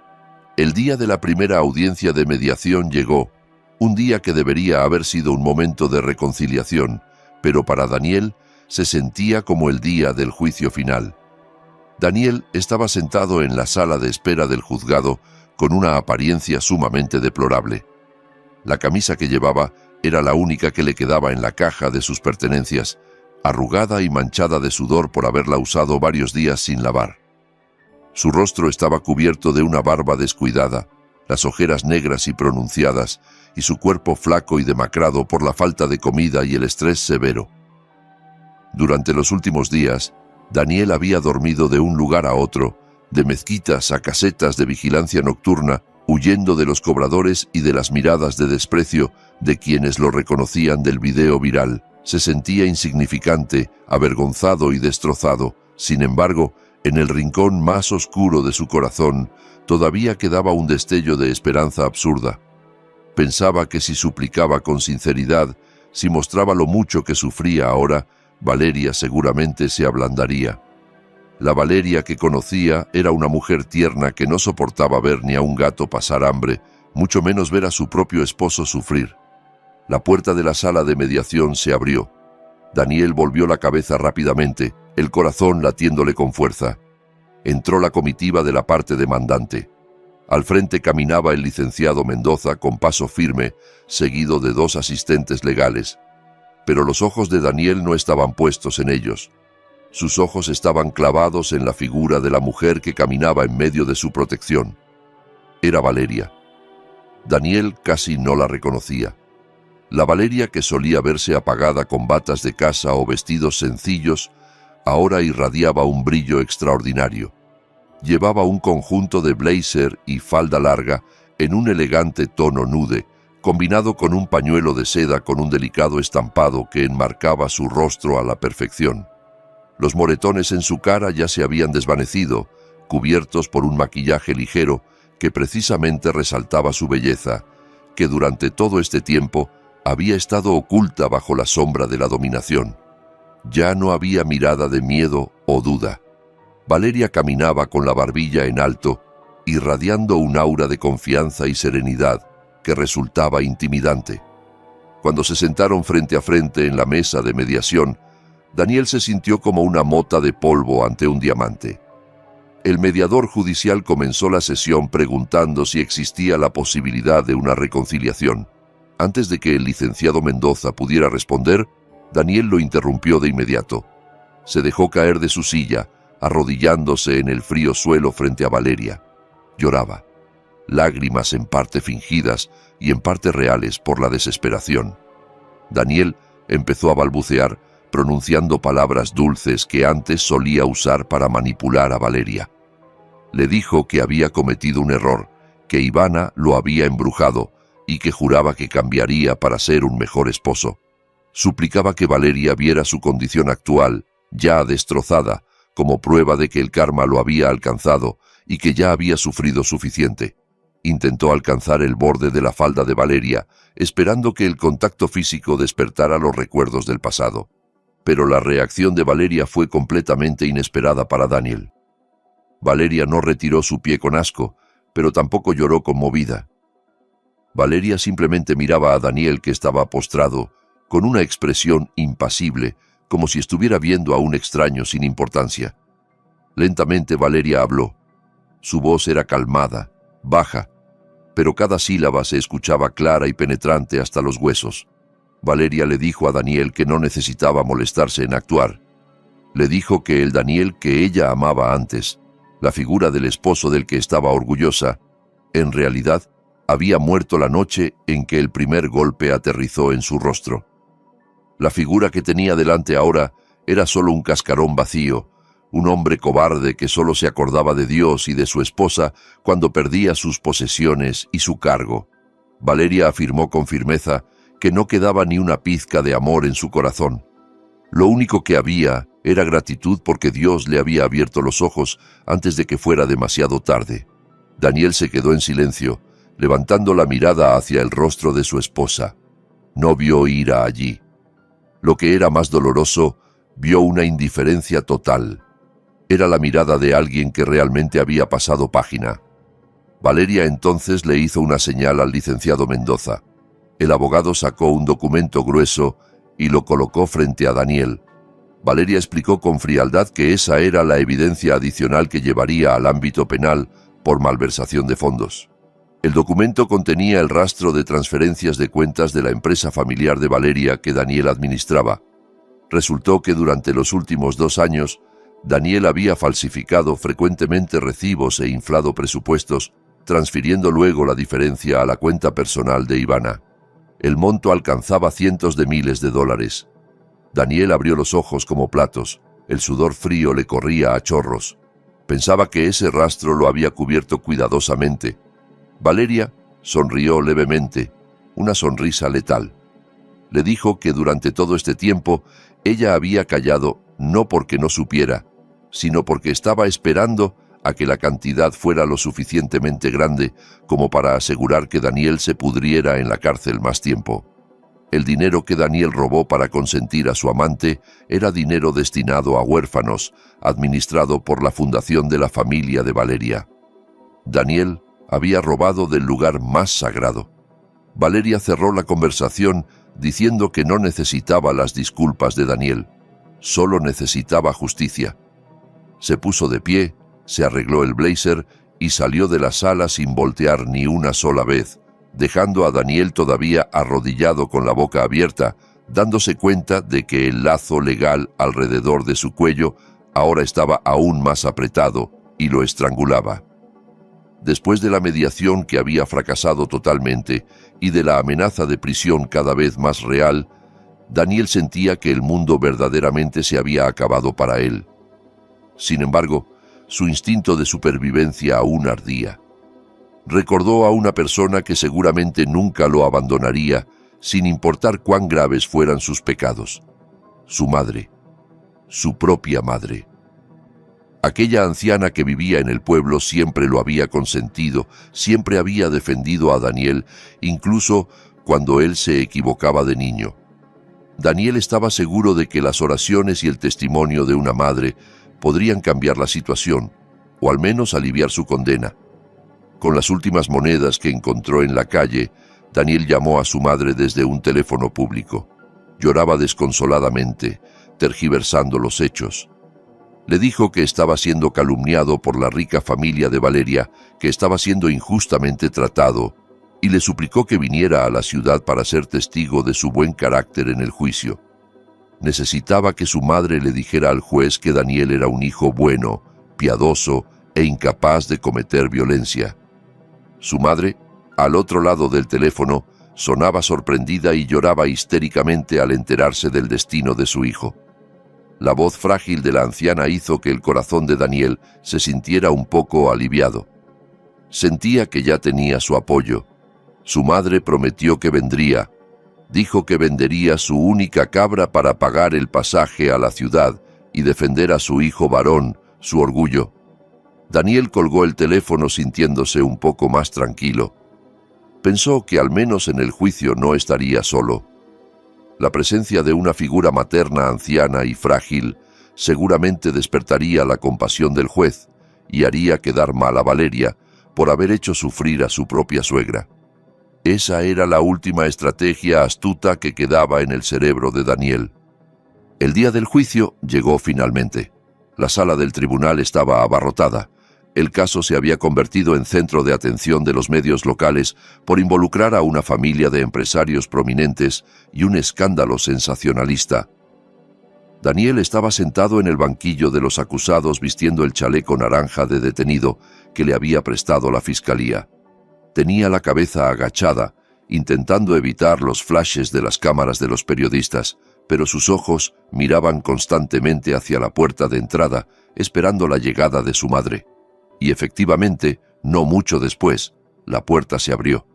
El día de la primera audiencia de mediación llegó, un día que debería haber sido un momento de reconciliación, pero para Daniel se sentía como el día del juicio final. Daniel estaba sentado en la sala de espera del juzgado con una apariencia sumamente deplorable. La camisa que llevaba era la única que le quedaba en la caja de sus pertenencias, arrugada y manchada de sudor por haberla usado varios días sin lavar. Su rostro estaba cubierto de una barba descuidada, las ojeras negras y pronunciadas, y su cuerpo flaco y demacrado por la falta de comida y el estrés severo. Durante los últimos días, Daniel había dormido de un lugar a otro, de mezquitas a casetas de vigilancia nocturna, huyendo de los cobradores y de las miradas de desprecio de quienes lo reconocían del video viral. Se sentía insignificante, avergonzado y destrozado. Sin embargo, En el rincón más oscuro de su corazón todavía quedaba un destello de esperanza absurda. Pensaba que si suplicaba con sinceridad, si mostraba lo mucho que sufría ahora, Valeria seguramente se ablandaría. La Valeria que conocía era una mujer tierna que no soportaba ver ni a un gato pasar hambre, mucho menos ver a su propio esposo sufrir. La puerta de la sala de mediación se abrió. Daniel volvió la cabeza rápidamente, el corazón latiéndole con fuerza. Entró la comitiva de la parte demandante. Al frente caminaba el licenciado Mendoza con paso firme, seguido de 2 asistentes legales. Pero los ojos de Daniel no estaban puestos en ellos. Sus ojos estaban clavados en la figura de la mujer que caminaba en medio de su protección. Era Valeria. Daniel casi no la reconocía. La Valeria que solía verse apagada con batas de casa o vestidos sencillos, ahora irradiaba un brillo extraordinario. Llevaba un conjunto de blazer y falda larga en un elegante tono nude, combinado con un pañuelo de seda con un delicado estampado que enmarcaba su rostro a la perfección. Los moretones en su cara ya se habían desvanecido, cubiertos por un maquillaje ligero que precisamente resaltaba su belleza, que durante todo este tiempo había estado oculta bajo la sombra de la dominación. Ya no había mirada de miedo o duda. Valeria caminaba con la barbilla en alto, irradiando un aura de confianza y serenidad que resultaba intimidante. Cuando se sentaron frente a frente en la mesa de mediación, Daniel se sintió como una mota de polvo ante un diamante. El mediador judicial comenzó la sesión preguntando si existía la posibilidad de una reconciliación. Antes de que el licenciado Mendoza pudiera responder, Daniel lo interrumpió de inmediato. Se dejó caer de su silla, arrodillándose en el frío suelo frente a Valeria. Lloraba, lágrimas en parte fingidas y en parte reales por la desesperación. Daniel empezó a balbucear, pronunciando palabras dulces que antes solía usar para manipular a Valeria. Le dijo que había cometido un error, que Ivana lo había embrujado y que juraba que cambiaría para ser un mejor esposo. Suplicaba que Valeria viera su condición actual, ya destrozada, como prueba de que el karma lo había alcanzado y que ya había sufrido suficiente. Intentó alcanzar el borde de la falda de Valeria, esperando que el contacto físico despertara los recuerdos del pasado. Pero la reacción de Valeria fue completamente inesperada para Daniel. Valeria no retiró su pie con asco, pero tampoco lloró conmovida. Valeria simplemente miraba a Daniel, que estaba postrado, con una expresión impasible, como si estuviera viendo a un extraño sin importancia. Lentamente Valeria habló. Su voz era calmada, baja, pero cada sílaba se escuchaba clara y penetrante hasta los huesos. Valeria le dijo a Daniel que no necesitaba molestarse en actuar. Le dijo que el Daniel que ella amaba antes, la figura del esposo del que estaba orgullosa, en realidad había muerto la noche en que el primer golpe aterrizó en su rostro. La figura que tenía delante ahora era solo un cascarón vacío, un hombre cobarde que solo se acordaba de Dios y de su esposa cuando perdía sus posesiones y su cargo. Valeria afirmó con firmeza que no quedaba ni una pizca de amor en su corazón. Lo único que había era gratitud porque Dios le había abierto los ojos antes de que fuera demasiado tarde. Daniel se quedó en silencio, levantando la mirada hacia el rostro de su esposa. No vio ira allí. Lo que era más doloroso, vio una indiferencia total. Era la mirada de alguien que realmente había pasado página. Valeria entonces le hizo una señal al licenciado Mendoza. El abogado sacó un documento grueso y lo colocó frente a Daniel. Valeria explicó con frialdad que esa era la evidencia adicional que llevaría al ámbito penal por malversación de fondos. El documento contenía el rastro de transferencias de cuentas de la empresa familiar de Valeria que Daniel administraba. Resultó que durante los últimos 2 años, Daniel había falsificado frecuentemente recibos e inflado presupuestos, transfiriendo luego la diferencia a la cuenta personal de Ivana. El monto alcanzaba cientos de miles de dólares. Daniel abrió los ojos como platos, el sudor frío le corría a chorros. Pensaba que ese rastro lo había cubierto cuidadosamente. Valeria sonrió levemente, una sonrisa letal. Le dijo que durante todo este tiempo ella había callado no porque no supiera, sino porque estaba esperando a que la cantidad fuera lo suficientemente grande como para asegurar que Daniel se pudriera en la cárcel más tiempo. El dinero que Daniel robó para consentir a su amante era dinero destinado a huérfanos, administrado por la fundación de la familia de Valeria. Daniel había robado del lugar más sagrado. Valeria cerró la conversación diciendo que no necesitaba las disculpas de Daniel, solo necesitaba justicia. Se puso de pie, se arregló el blazer y salió de la sala sin voltear ni una sola vez, dejando a Daniel todavía arrodillado con la boca abierta, dándose cuenta de que el lazo legal alrededor de su cuello ahora estaba aún más apretado y lo estrangulaba. Después de la mediación que había fracasado totalmente y de la amenaza de prisión cada vez más real, Daniel sentía que el mundo verdaderamente se había acabado para él. Sin embargo, su instinto de supervivencia aún ardía. Recordó a una persona que seguramente nunca lo abandonaría, sin importar cuán graves fueran sus pecados. Su madre, su propia madre. Aquella anciana que vivía en el pueblo siempre lo había consentido, siempre había defendido a Daniel, incluso cuando él se equivocaba de niño. Daniel estaba seguro de que las oraciones y el testimonio de una madre podrían cambiar la situación, o al menos aliviar su condena. Con las últimas monedas que encontró en la calle, Daniel llamó a su madre desde un teléfono público. Lloraba desconsoladamente, tergiversando los hechos. Le dijo que estaba siendo calumniado por la rica familia de Valeria, que estaba siendo injustamente tratado, y le suplicó que viniera a la ciudad para ser testigo de su buen carácter en el juicio. Necesitaba que su madre le dijera al juez que Daniel era un hijo bueno, piadoso e incapaz de cometer violencia. Su madre, al otro lado del teléfono, sonaba sorprendida y lloraba histéricamente al enterarse del destino de su hijo. La voz frágil de la anciana hizo que el corazón de Daniel se sintiera un poco aliviado. Sentía que ya tenía su apoyo. Su madre prometió que vendría. Dijo que vendería su única cabra para pagar el pasaje a la ciudad y defender a su hijo varón, su orgullo. Daniel colgó el teléfono sintiéndose un poco más tranquilo. Pensó que al menos en el juicio no estaría solo. La presencia de una figura materna anciana y frágil seguramente despertaría la compasión del juez y haría quedar mal a Valeria por haber hecho sufrir a su propia suegra. Esa era la última estrategia astuta que quedaba en el cerebro de Daniel. El día del juicio llegó finalmente. La sala del tribunal estaba abarrotada. El caso se había convertido en centro de atención de los medios locales por involucrar a una familia de empresarios prominentes y un escándalo sensacionalista. Daniel estaba sentado en el banquillo de los acusados vistiendo el chaleco naranja de detenido que le había prestado la fiscalía. Tenía la cabeza agachada, intentando evitar los flashes de las cámaras de los periodistas, pero sus ojos miraban constantemente hacia la puerta de entrada, esperando la llegada de su madre. Y efectivamente, no mucho después, la puerta se abrió.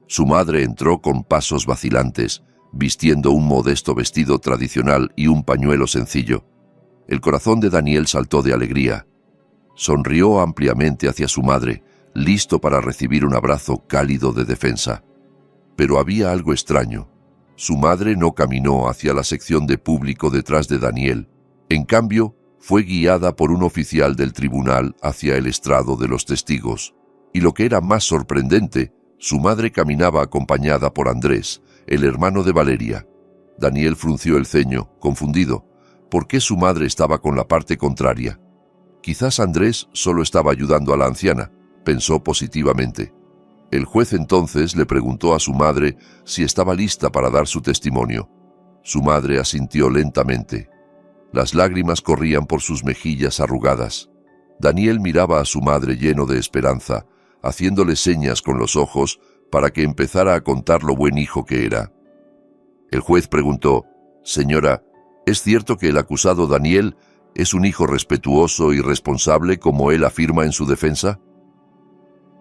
Su madre entró con pasos vacilantes, vistiendo un modesto vestido tradicional y un pañuelo sencillo. El corazón de Daniel saltó de alegría. Sonrió ampliamente hacia su madre, listo para recibir un abrazo cálido de defensa. Pero había algo extraño. Su madre no caminó hacia la sección de público detrás de Daniel. En cambio, fue guiada por un oficial del tribunal hacia el estrado de los testigos. Y lo que era más sorprendente, su madre caminaba acompañada por Andrés, el hermano de Valeria. Daniel frunció el ceño, confundido. ¿Por qué su madre estaba con la parte contraria? Quizás Andrés solo estaba ayudando a la anciana, pensó positivamente. El juez entonces le preguntó a su madre si estaba lista para dar su testimonio. Su madre asintió lentamente. Las lágrimas corrían por sus mejillas arrugadas. Daniel miraba a su madre lleno de esperanza, haciéndole señas con los ojos para que empezara a contar lo buen hijo que era. El juez preguntó: «Señora, ¿es cierto que el acusado Daniel es un hijo respetuoso y responsable como él afirma en su defensa?»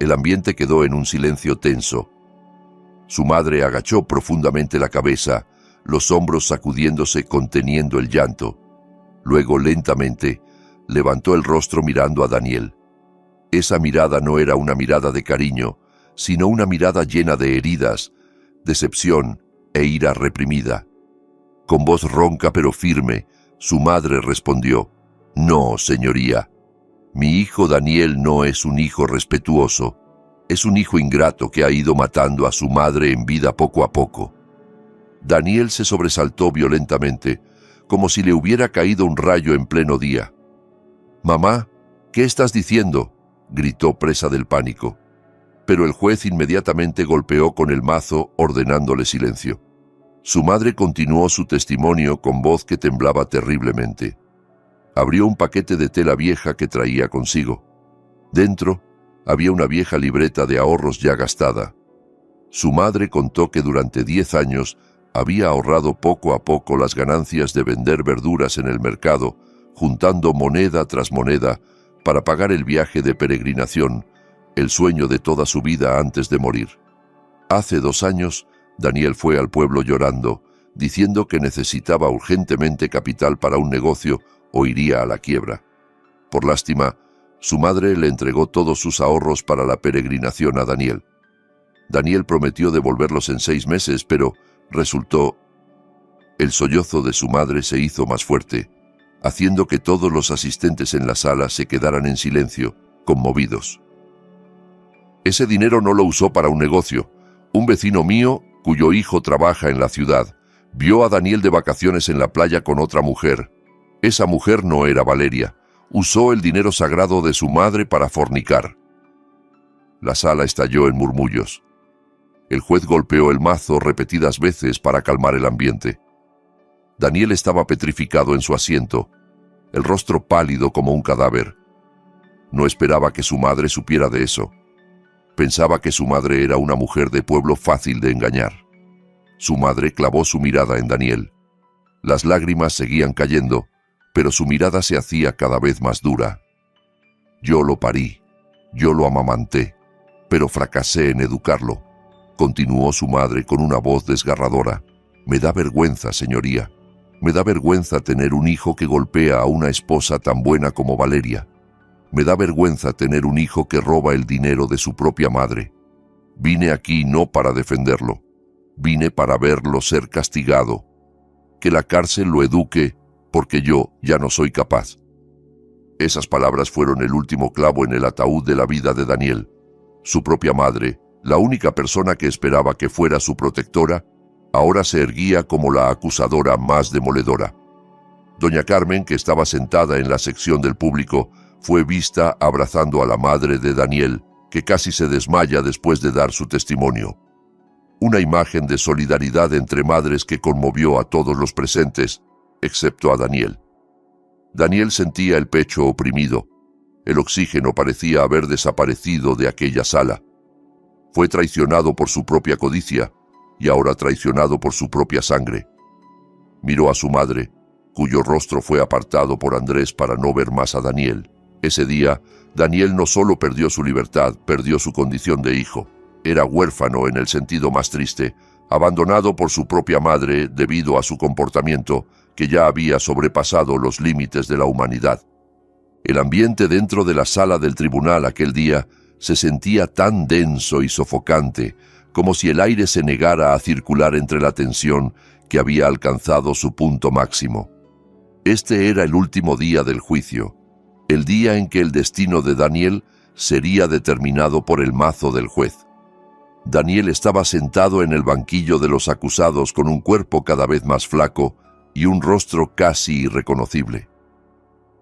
El ambiente quedó en un silencio tenso. Su madre agachó profundamente la cabeza, los hombros sacudiéndose conteniendo el llanto. Luego, lentamente, levantó el rostro mirando a Daniel. Esa mirada no era una mirada de cariño, sino una mirada llena de heridas, decepción e ira reprimida. Con voz ronca pero firme, su madre respondió: «No, señoría. Mi hijo Daniel no es un hijo respetuoso. Es un hijo ingrato que ha ido matando a su madre en vida poco a poco». Daniel se sobresaltó violentamente, como si le hubiera caído un rayo en pleno día. «Mamá, ¿qué estás diciendo?», gritó presa del pánico. Pero el juez inmediatamente golpeó con el mazo, ordenándole silencio. Su madre continuó su testimonio con voz que temblaba terriblemente. Abrió un paquete de tela vieja que traía consigo. Dentro había una vieja libreta de ahorros ya gastada. Su madre contó que durante 10 años había ahorrado poco a poco las ganancias de vender verduras en el mercado, juntando moneda tras moneda para pagar el viaje de peregrinación, el sueño de toda su vida antes de morir. Hace 2 años, Daniel fue al pueblo llorando, diciendo que necesitaba urgentemente capital para un negocio o iría a la quiebra. Por lástima, su madre le entregó todos sus ahorros para la peregrinación a Daniel. Daniel prometió devolverlos en 6 meses, pero resultó... El sollozo de su madre se hizo más fuerte, haciendo que todos los asistentes en la sala se quedaran en silencio, conmovidos. «Ese dinero no lo usó para un negocio. Un vecino mío, cuyo hijo trabaja en la ciudad, vio a Daniel de vacaciones en la playa con otra mujer. Esa mujer no era Valeria. Usó el dinero sagrado de su madre para fornicar». La sala estalló en murmullos. El juez golpeó el mazo repetidas veces para calmar el ambiente. Daniel estaba petrificado en su asiento, el rostro pálido como un cadáver. No esperaba que su madre supiera de eso. Pensaba que su madre era una mujer de pueblo fácil de engañar. Su madre clavó su mirada en Daniel. Las lágrimas seguían cayendo, pero su mirada se hacía cada vez más dura. «Yo lo parí, yo lo amamanté, pero fracasé en educarlo», continuó su madre con una voz desgarradora. «Me da vergüenza, señoría. Me da vergüenza tener un hijo que golpea a una esposa tan buena como Valeria. Me da vergüenza tener un hijo que roba el dinero de su propia madre. Vine aquí no para defenderlo. Vine para verlo ser castigado. Que la cárcel lo eduque, porque yo ya no soy capaz». Esas palabras fueron el último clavo en el ataúd de la vida de Daniel. Su propia madre, la única persona que esperaba que fuera su protectora, ahora se erguía como la acusadora más demoledora. Doña Carmen, que estaba sentada en la sección del público, fue vista abrazando a la madre de Daniel, que casi se desmaya después de dar su testimonio. Una imagen de solidaridad entre madres que conmovió a todos los presentes, excepto a Daniel. Daniel sentía el pecho oprimido. El oxígeno parecía haber desaparecido de aquella sala. Fue traicionado por su propia codicia y ahora traicionado por su propia sangre. Miró a su madre, cuyo rostro fue apartado por Andrés para no ver más a Daniel. Ese día, Daniel no solo perdió su libertad, perdió su condición de hijo. Era huérfano en el sentido más triste, abandonado por su propia madre debido a su comportamiento, que ya había sobrepasado los límites de la humanidad. El ambiente dentro de la sala del tribunal aquel día se sentía tan denso y sofocante, como si el aire se negara a circular entre la tensión que había alcanzado su punto máximo. Este era el último día del juicio, el día en que el destino de Daniel sería determinado por el mazo del juez. Daniel estaba sentado en el banquillo de los acusados con un cuerpo cada vez más flaco y un rostro casi irreconocible.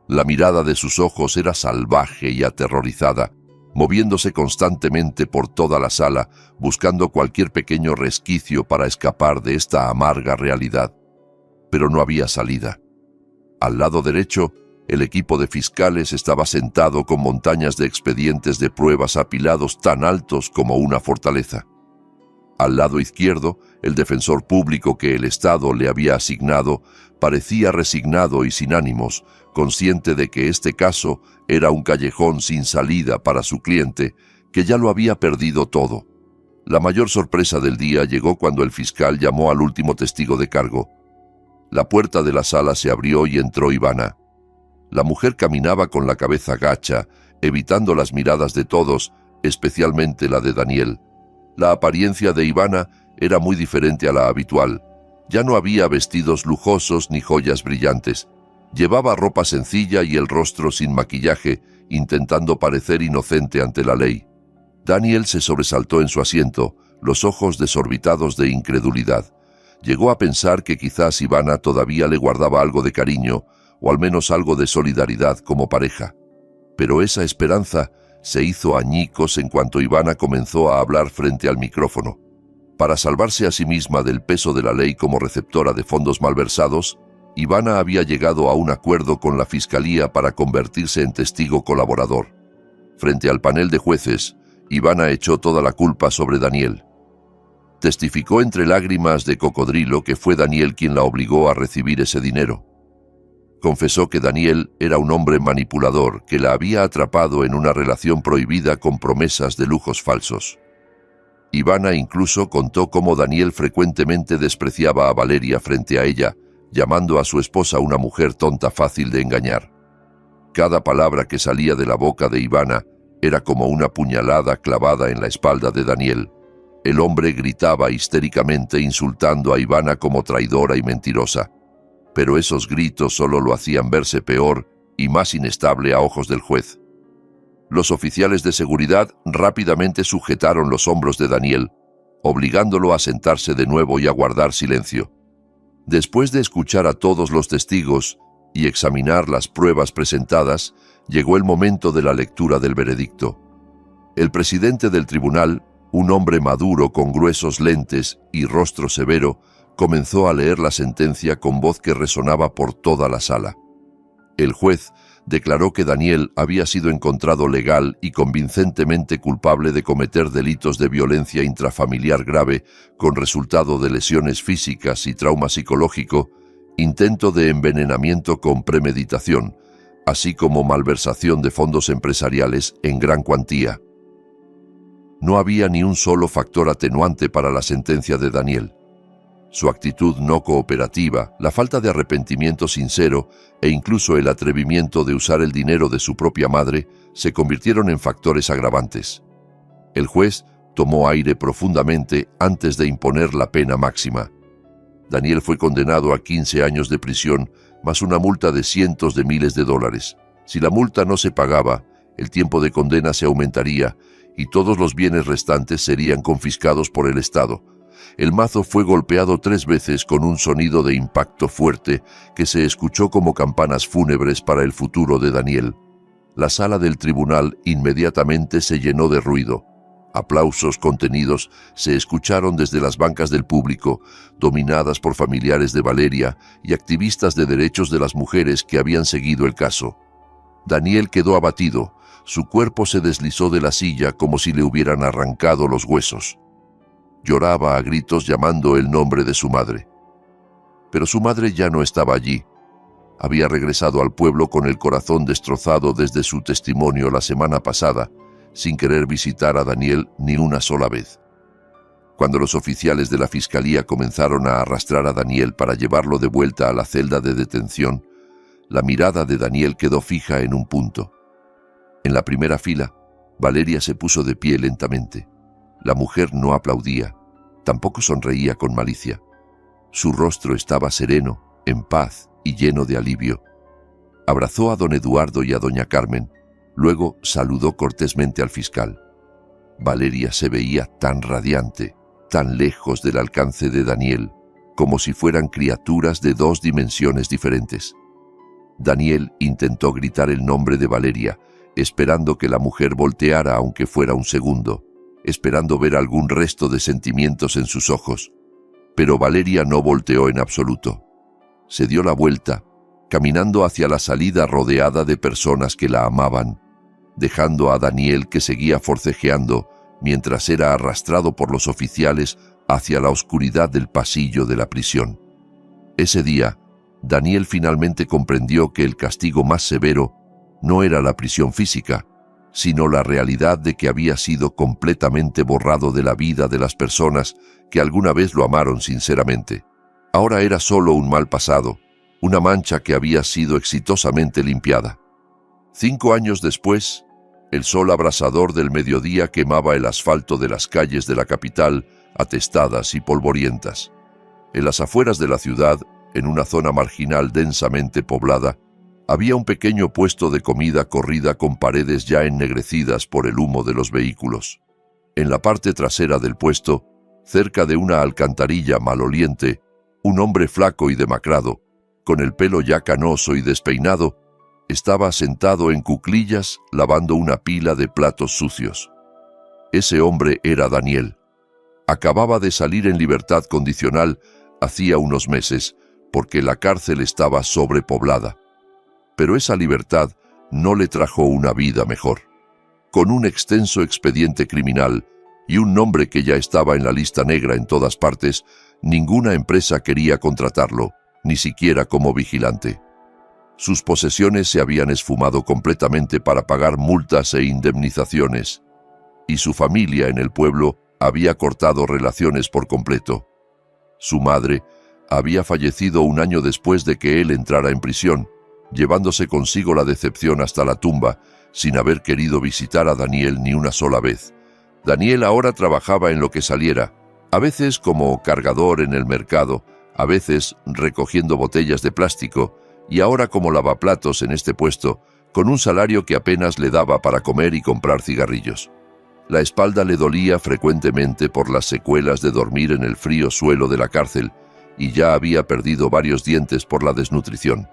La mirada de sus ojos era salvaje y aterrorizada, moviéndose constantemente por toda la sala, buscando cualquier pequeño resquicio para escapar de esta amarga realidad. Pero no había salida. Al lado derecho, el equipo de fiscales estaba sentado con montañas de expedientes de pruebas apilados tan altos como una fortaleza. Al lado izquierdo, el defensor público que el Estado le había asignado parecía resignado y sin ánimos, consciente de que este caso era un callejón sin salida para su cliente, que ya lo había perdido todo. La mayor sorpresa del día llegó cuando el fiscal llamó al último testigo de cargo. La puerta de la sala se abrió y entró Ivana. La mujer caminaba con la cabeza gacha, evitando las miradas de todos, especialmente la de Daniel. La apariencia de Ivana era muy diferente a la habitual. Ya no había vestidos lujosos ni joyas brillantes. Llevaba ropa sencilla y el rostro sin maquillaje, intentando parecer inocente ante la ley. Daniel se sobresaltó en su asiento, los ojos desorbitados de incredulidad. Llegó a pensar que quizás Ivana todavía le guardaba algo de cariño, o al menos algo de solidaridad como pareja. Pero esa esperanza se hizo añicos en cuanto Ivana comenzó a hablar frente al micrófono. Para salvarse a sí misma del peso de la ley como receptora de fondos malversados, Ivana había llegado a un acuerdo con la Fiscalía para convertirse en testigo colaborador. Frente al panel de jueces, Ivana echó toda la culpa sobre Daniel. Testificó entre lágrimas de cocodrilo que fue Daniel quien la obligó a recibir ese dinero. Confesó que Daniel era un hombre manipulador que la había atrapado en una relación prohibida con promesas de lujos falsos. Ivana incluso contó cómo Daniel frecuentemente despreciaba a Valeria frente a ella, llamando a su esposa una mujer tonta fácil de engañar. Cada palabra que salía de la boca de Ivana era como una puñalada clavada en la espalda de Daniel. El hombre gritaba histéricamente insultando a Ivana como traidora y mentirosa. Pero esos gritos solo lo hacían verse peor y más inestable a ojos del juez. Los oficiales de seguridad rápidamente sujetaron los hombros de Daniel, obligándolo a sentarse de nuevo y a guardar silencio. Después de escuchar a todos los testigos y examinar las pruebas presentadas, llegó el momento de la lectura del veredicto. El presidente del tribunal, un hombre maduro con gruesos lentes y rostro severo, comenzó a leer la sentencia con voz que resonaba por toda la sala. El juez declaró que Daniel había sido encontrado legal y convincentemente culpable de cometer delitos de violencia intrafamiliar grave con resultado de lesiones físicas y trauma psicológico, intento de envenenamiento con premeditación, así como malversación de fondos empresariales en gran cuantía. No había ni un solo factor atenuante para la sentencia de Daniel. Su actitud no cooperativa, la falta de arrepentimiento sincero e incluso el atrevimiento de usar el dinero de su propia madre se convirtieron en factores agravantes. El juez tomó aire profundamente antes de imponer la pena máxima. Daniel fue condenado a 15 años de prisión más una multa de cientos de miles de dólares. Si la multa no se pagaba, el tiempo de condena se aumentaría y todos los bienes restantes serían confiscados por el Estado. El mazo fue golpeado 3 veces con un sonido de impacto fuerte que se escuchó como campanas fúnebres para el futuro de Daniel. La sala del tribunal inmediatamente se llenó de ruido. Aplausos contenidos se escucharon desde las bancas del público, dominadas por familiares de Valeria y activistas de derechos de las mujeres que habían seguido el caso. Daniel quedó abatido, su cuerpo se deslizó de la silla como si le hubieran arrancado los huesos. Lloraba a gritos llamando el nombre de su madre. Pero su madre ya no estaba allí. Había regresado al pueblo con el corazón destrozado desde su testimonio la semana pasada, sin querer visitar a Daniel ni una sola vez. Cuando los oficiales de la Fiscalía comenzaron a arrastrar a Daniel para llevarlo de vuelta a la celda de detención, la mirada de Daniel quedó fija en un punto. En la primera fila, Valeria se puso de pie lentamente. La mujer no aplaudía, tampoco sonreía con malicia. Su rostro estaba sereno, en paz y lleno de alivio. Abrazó a don Eduardo y a doña Carmen, luego saludó cortésmente al fiscal. Valeria se veía tan radiante, tan lejos del alcance de Daniel, como si fueran criaturas de 2 dimensiones diferentes. Daniel intentó gritar el nombre de Valeria, esperando que la mujer volteara aunque fuera un segundo, esperando ver algún resto de sentimientos en sus ojos. Pero Valeria no volteó en absoluto. Se dio la vuelta, caminando hacia la salida rodeada de personas que la amaban, dejando a Daniel que seguía forcejeando mientras era arrastrado por los oficiales hacia la oscuridad del pasillo de la prisión. Ese día, Daniel finalmente comprendió que el castigo más severo no era la prisión física, sino la realidad de que había sido completamente borrado de la vida de las personas que alguna vez lo amaron sinceramente. Ahora era solo un mal pasado, una mancha que había sido exitosamente limpiada. 5 años después, el sol abrasador del mediodía quemaba el asfalto de las calles de la capital, atestadas y polvorientas. En las afueras de la ciudad, en una zona marginal densamente poblada, había un pequeño puesto de comida corrida con paredes ya ennegrecidas por el humo de los vehículos. En la parte trasera del puesto, cerca de una alcantarilla maloliente, un hombre flaco y demacrado, con el pelo ya canoso y despeinado, estaba sentado en cuclillas lavando una pila de platos sucios. Ese hombre era Daniel. Acababa de salir en libertad condicional hacía unos meses, porque la cárcel estaba sobrepoblada. Pero esa libertad no le trajo una vida mejor. Con un extenso expediente criminal y un nombre que ya estaba en la lista negra en todas partes, ninguna empresa quería contratarlo, ni siquiera como vigilante. Sus posesiones se habían esfumado completamente para pagar multas e indemnizaciones, y su familia en el pueblo había cortado relaciones por completo. Su madre había fallecido un año después de que él entrara en prisión, llevándose consigo la decepción hasta la tumba, sin haber querido visitar a Daniel ni una sola vez. Daniel ahora trabajaba en lo que saliera, a veces como cargador en el mercado, a veces recogiendo botellas de plástico, y ahora como lavaplatos en este puesto, con un salario que apenas le daba para comer y comprar cigarrillos. La espalda le dolía frecuentemente por las secuelas de dormir en el frío suelo de la cárcel, y ya había perdido varios dientes por la desnutrición.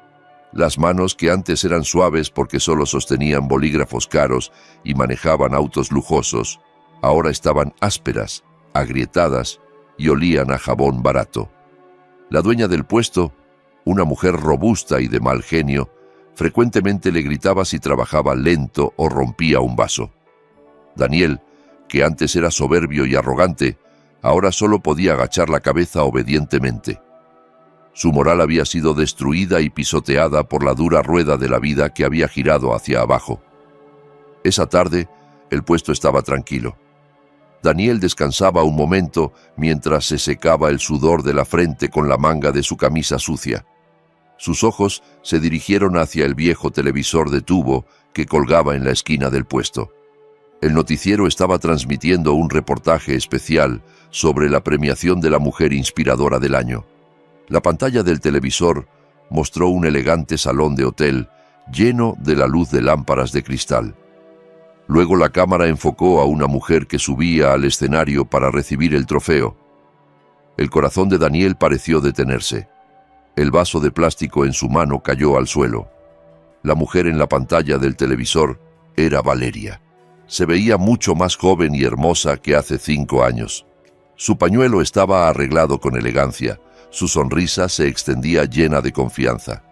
Las manos, que antes eran suaves porque solo sostenían bolígrafos caros y manejaban autos lujosos, ahora estaban ásperas, agrietadas y olían a jabón barato. La dueña del puesto, una mujer robusta y de mal genio, frecuentemente le gritaba si trabajaba lento o rompía un vaso. Daniel, que antes era soberbio y arrogante, ahora solo podía agachar la cabeza obedientemente. Su moral había sido destruida y pisoteada por la dura rueda de la vida que había girado hacia abajo. Esa tarde, el puesto estaba tranquilo. Daniel descansaba un momento mientras se secaba el sudor de la frente con la manga de su camisa sucia. Sus ojos se dirigieron hacia el viejo televisor de tubo que colgaba en la esquina del puesto. El noticiero estaba transmitiendo un reportaje especial sobre la premiación de la mujer inspiradora del año. La pantalla del televisor mostró un elegante salón de hotel lleno de la luz de lámparas de cristal. Luego la cámara enfocó a una mujer que subía al escenario para recibir el trofeo. El corazón de Daniel pareció detenerse. El vaso de plástico en su mano cayó al suelo. La mujer en la pantalla del televisor era Valeria. Se veía mucho más joven y hermosa que hace 5 años. Su pañuelo estaba arreglado con elegancia. Su sonrisa se extendía llena de confianza.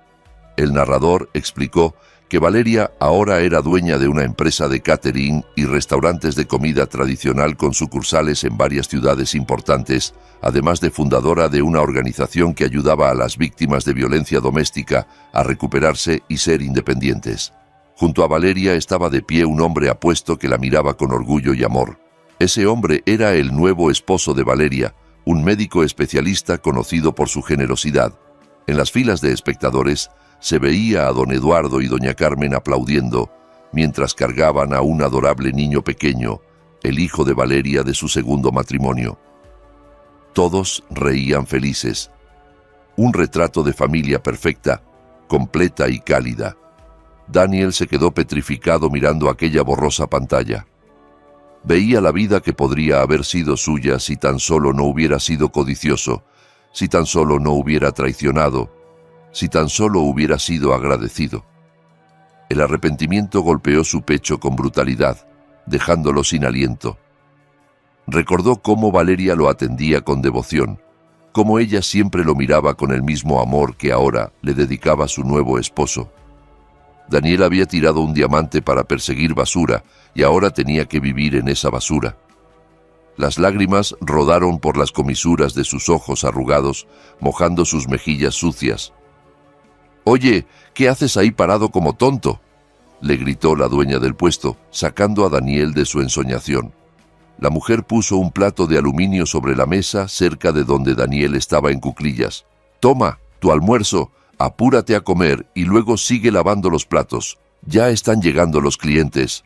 El narrador explicó que Valeria ahora era dueña de una empresa de catering y restaurantes de comida tradicional con sucursales en varias ciudades importantes, además de fundadora de una organización que ayudaba a las víctimas de violencia doméstica a recuperarse y ser independientes. Junto a Valeria estaba de pie un hombre apuesto que la miraba con orgullo y amor. Ese hombre era el nuevo esposo de Valeria, un médico especialista conocido por su generosidad. En las filas de espectadores se veía a don Eduardo y doña Carmen aplaudiendo, mientras cargaban a un adorable niño pequeño, el hijo de Valeria de su segundo matrimonio. Todos reían felices. Un retrato de familia perfecta, completa y cálida. Daniel se quedó petrificado mirando aquella borrosa pantalla. Veía la vida que podría haber sido suya si tan solo no hubiera sido codicioso, si tan solo no hubiera traicionado, si tan solo hubiera sido agradecido. El arrepentimiento golpeó su pecho con brutalidad, dejándolo sin aliento. Recordó cómo Valeria lo atendía con devoción, cómo ella siempre lo miraba con el mismo amor que ahora le dedicaba a su nuevo esposo. Daniel había tirado un diamante para perseguir basura y ahora tenía que vivir en esa basura. Las lágrimas rodaron por las comisuras de sus ojos arrugados, mojando sus mejillas sucias. «Oye, ¿qué haces ahí parado como tonto?», le gritó la dueña del puesto, sacando a Daniel de su ensoñación. La mujer puso un plato de aluminio sobre la mesa cerca de donde Daniel estaba en cuclillas. «Toma, tu almuerzo, Apúrate a comer y luego sigue lavando los platos. Ya están llegando los clientes.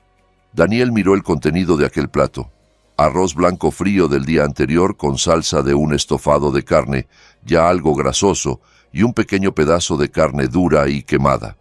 Daniel miró el contenido de aquel plato. Arroz blanco frío del día anterior con salsa de un estofado de carne, ya algo grasoso, y un pequeño pedazo de carne dura y quemada.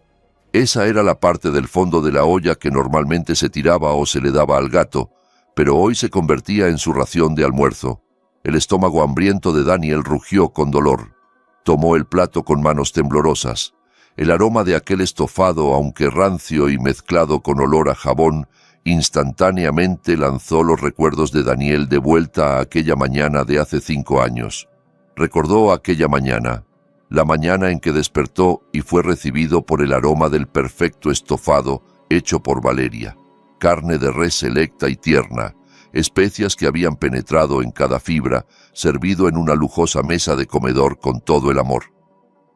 Esa era la parte del fondo de la olla que normalmente se tiraba o se le daba al gato, pero hoy se convertía en su ración de almuerzo. El estómago hambriento de Daniel rugió con dolor. Tomó el plato con manos temblorosas. El aroma de aquel estofado, aunque rancio y mezclado con olor a jabón, instantáneamente lanzó los recuerdos de Daniel de vuelta a aquella mañana de hace 5 años. Recordó aquella mañana, la mañana en que despertó y fue recibido por el aroma del perfecto estofado hecho por Valeria. Carne de res selecta y tierna, especias que habían penetrado en cada fibra, servido en una lujosa mesa de comedor con todo el amor.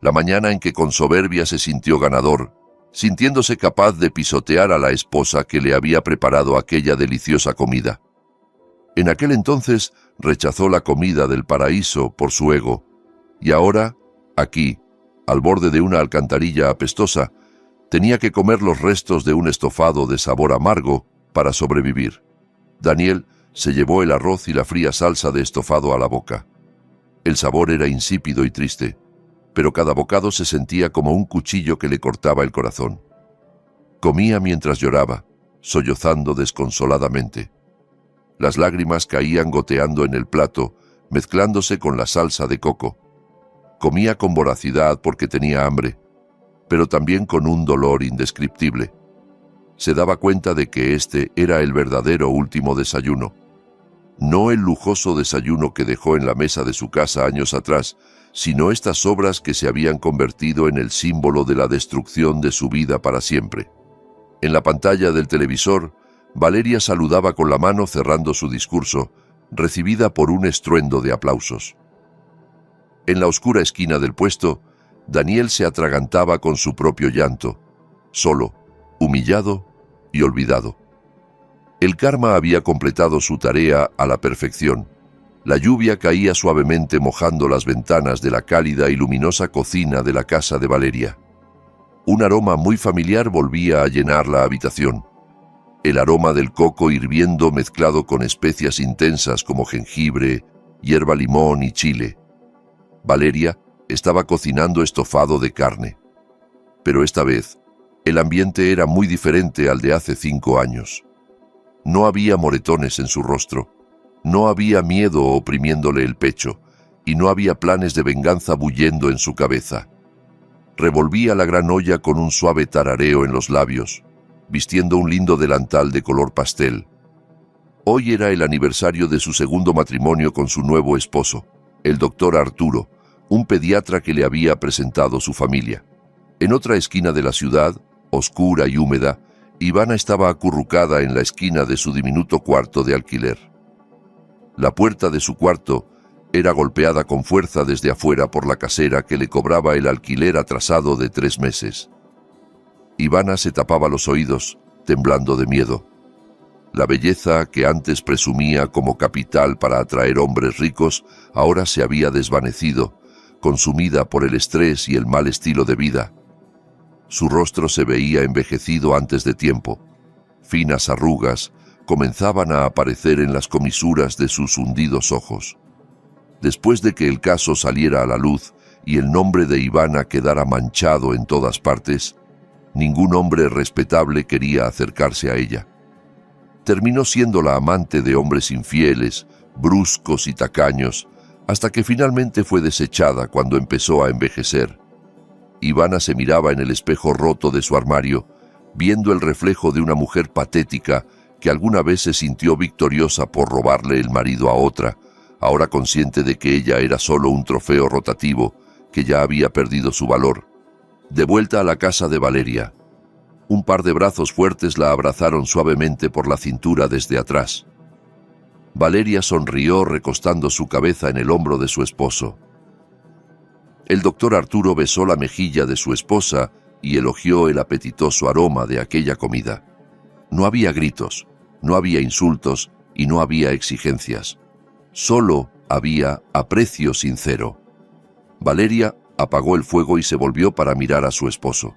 La mañana en que con soberbia se sintió ganador, sintiéndose capaz de pisotear a la esposa que le había preparado aquella deliciosa comida. En aquel entonces rechazó la comida del paraíso por su ego, y ahora, aquí, al borde de una alcantarilla apestosa, tenía que comer los restos de un estofado de sabor amargo para sobrevivir. Daniel se llevó el arroz y la fría salsa de estofado a la boca. El sabor era insípido y triste, pero cada bocado se sentía como un cuchillo que le cortaba el corazón. Comía mientras lloraba, sollozando desconsoladamente. Las lágrimas caían goteando en el plato, mezclándose con la salsa de coco. Comía con voracidad porque tenía hambre, pero también con un dolor indescriptible. Se daba cuenta de que este era el verdadero último desayuno. No el lujoso desayuno que dejó en la mesa de su casa años atrás, sino estas sobras que se habían convertido en el símbolo de la destrucción de su vida para siempre. En la pantalla del televisor, Valeria saludaba con la mano cerrando su discurso, recibida por un estruendo de aplausos. En la oscura esquina del puesto, Daniel se atragantaba con su propio llanto, solo, humillado y olvidado. El karma había completado su tarea a la perfección. La lluvia caía suavemente mojando las ventanas de la cálida y luminosa cocina de la casa de Valeria. Un aroma muy familiar volvía a llenar la habitación. El aroma del coco hirviendo mezclado con especias intensas como jengibre, hierba limón y chile. Valeria estaba cocinando estofado de carne. Pero esta vez, el ambiente era muy diferente al de hace 5 años. No había moretones en su rostro, no había miedo oprimiéndole el pecho, y no había planes de venganza bullendo en su cabeza. Revolvía la gran olla con un suave tarareo en los labios, vistiendo un lindo delantal de color pastel. Hoy era el aniversario de su segundo matrimonio con su nuevo esposo, el doctor Arturo, un pediatra que le había presentado su familia. En otra esquina de la ciudad, oscura y húmeda, Ivana estaba acurrucada en la esquina de su diminuto cuarto de alquiler. La puerta de su cuarto era golpeada con fuerza desde afuera por la casera que le cobraba el alquiler atrasado de 3 meses. Ivana se tapaba los oídos, temblando de miedo. La belleza que antes presumía como capital para atraer hombres ricos, ahora se había desvanecido, consumida por el estrés y el mal estilo de vida. Su rostro se veía envejecido antes de tiempo. Finas arrugas comenzaban a aparecer en las comisuras de sus hundidos ojos. Después de que el caso saliera a la luz y el nombre de Ivana quedara manchado en todas partes, ningún hombre respetable quería acercarse a ella. Terminó siendo la amante de hombres infieles, bruscos y tacaños, hasta que finalmente fue desechada cuando empezó a envejecer. Ivana se miraba en el espejo roto de su armario, viendo el reflejo de una mujer patética que alguna vez se sintió victoriosa por robarle el marido a otra, ahora consciente de que ella era solo un trofeo rotativo que ya había perdido su valor. De vuelta a la casa de Valeria, un par de brazos fuertes la abrazaron suavemente por la cintura desde atrás. Valeria sonrió recostando su cabeza en el hombro de su esposo. El doctor Arturo besó la mejilla de su esposa y elogió el apetitoso aroma de aquella comida. No había gritos, no había insultos y no había exigencias. Solo había aprecio sincero. Valeria Apagó el fuego y se volvió para mirar a su esposo.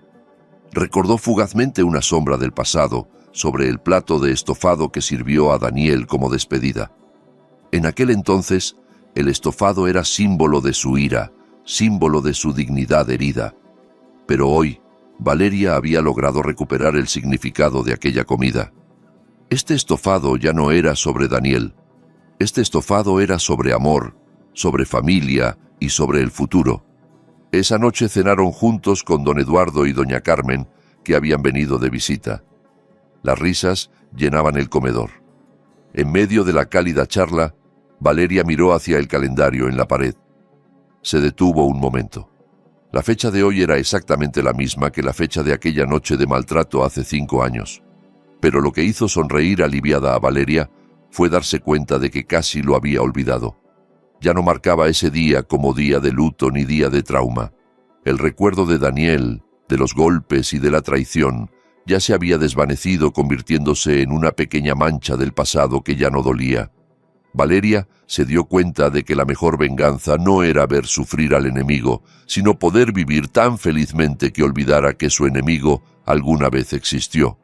Recordó fugazmente una sombra del pasado sobre el plato de estofado que sirvió a Daniel como despedida. En aquel entonces, el estofado era símbolo de su ira, símbolo de su dignidad herida. Pero hoy, Valeria había logrado recuperar el significado de aquella comida. Este estofado ya no era sobre Daniel. Este estofado era sobre amor, sobre familia y sobre el futuro. Esa noche cenaron juntos con don Eduardo y doña Carmen, que habían venido de visita. Las risas llenaban el comedor. En medio de la cálida charla, Valeria miró hacia el calendario en la pared. Se detuvo un momento. La fecha de hoy era exactamente la misma que la fecha de aquella noche de maltrato hace 5 años. Pero lo que hizo sonreír aliviada a Valeria fue darse cuenta de que casi lo había olvidado. Ya no marcaba ese día como día de luto ni día de trauma. El recuerdo de Daniel, de los golpes y de la traición, ya se había desvanecido convirtiéndose en una pequeña mancha del pasado que ya no dolía. Valeria se dio cuenta de que la mejor venganza no era ver sufrir al enemigo, sino poder vivir tan felizmente que olvidara que su enemigo alguna vez existió.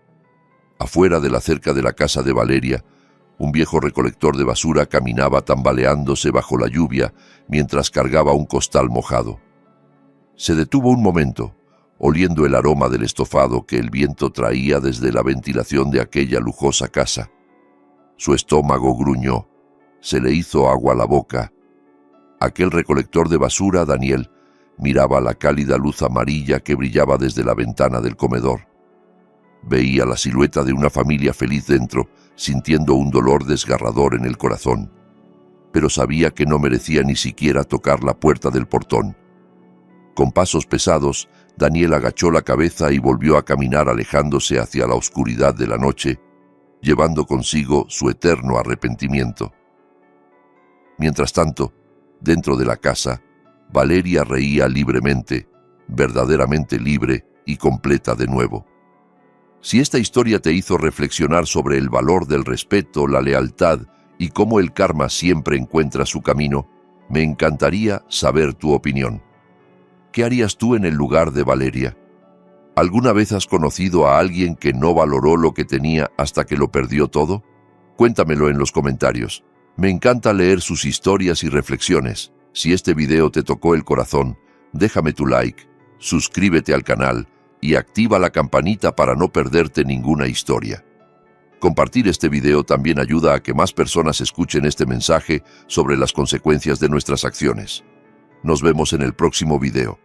Afuera de la cerca de la casa de Valeria, un viejo recolector de basura caminaba tambaleándose bajo la lluvia mientras cargaba un costal mojado. Se detuvo un momento, oliendo el aroma del estofado que el viento traía desde la ventilación de aquella lujosa casa. Su estómago gruñó, se le hizo agua la boca. Aquel recolector de basura, Daniel, miraba la cálida luz amarilla que brillaba desde la ventana del comedor. Veía la silueta de una familia feliz dentro, sintiendo un dolor desgarrador en el corazón. Pero sabía que no merecía ni siquiera tocar la puerta del portón. Con pasos pesados, Daniel agachó la cabeza y volvió a caminar alejándose hacia la oscuridad de la noche, llevando consigo su eterno arrepentimiento. Mientras tanto, dentro de la casa, Valeria reía libremente, verdaderamente libre y completa de nuevo. Si esta historia te hizo reflexionar sobre el valor del respeto, la lealtad y cómo el karma siempre encuentra su camino, me encantaría saber tu opinión. ¿Qué harías tú en el lugar de Valeria? ¿Alguna vez has conocido a alguien que no valoró lo que tenía hasta que lo perdió todo? Cuéntamelo en los comentarios. Me encanta leer sus historias y reflexiones. Si este video te tocó el corazón, déjame tu like, suscríbete al canal y activa la campanita para no perderte ninguna historia. Compartir este video también ayuda a que más personas escuchen este mensaje sobre las consecuencias de nuestras acciones. Nos vemos en el próximo video.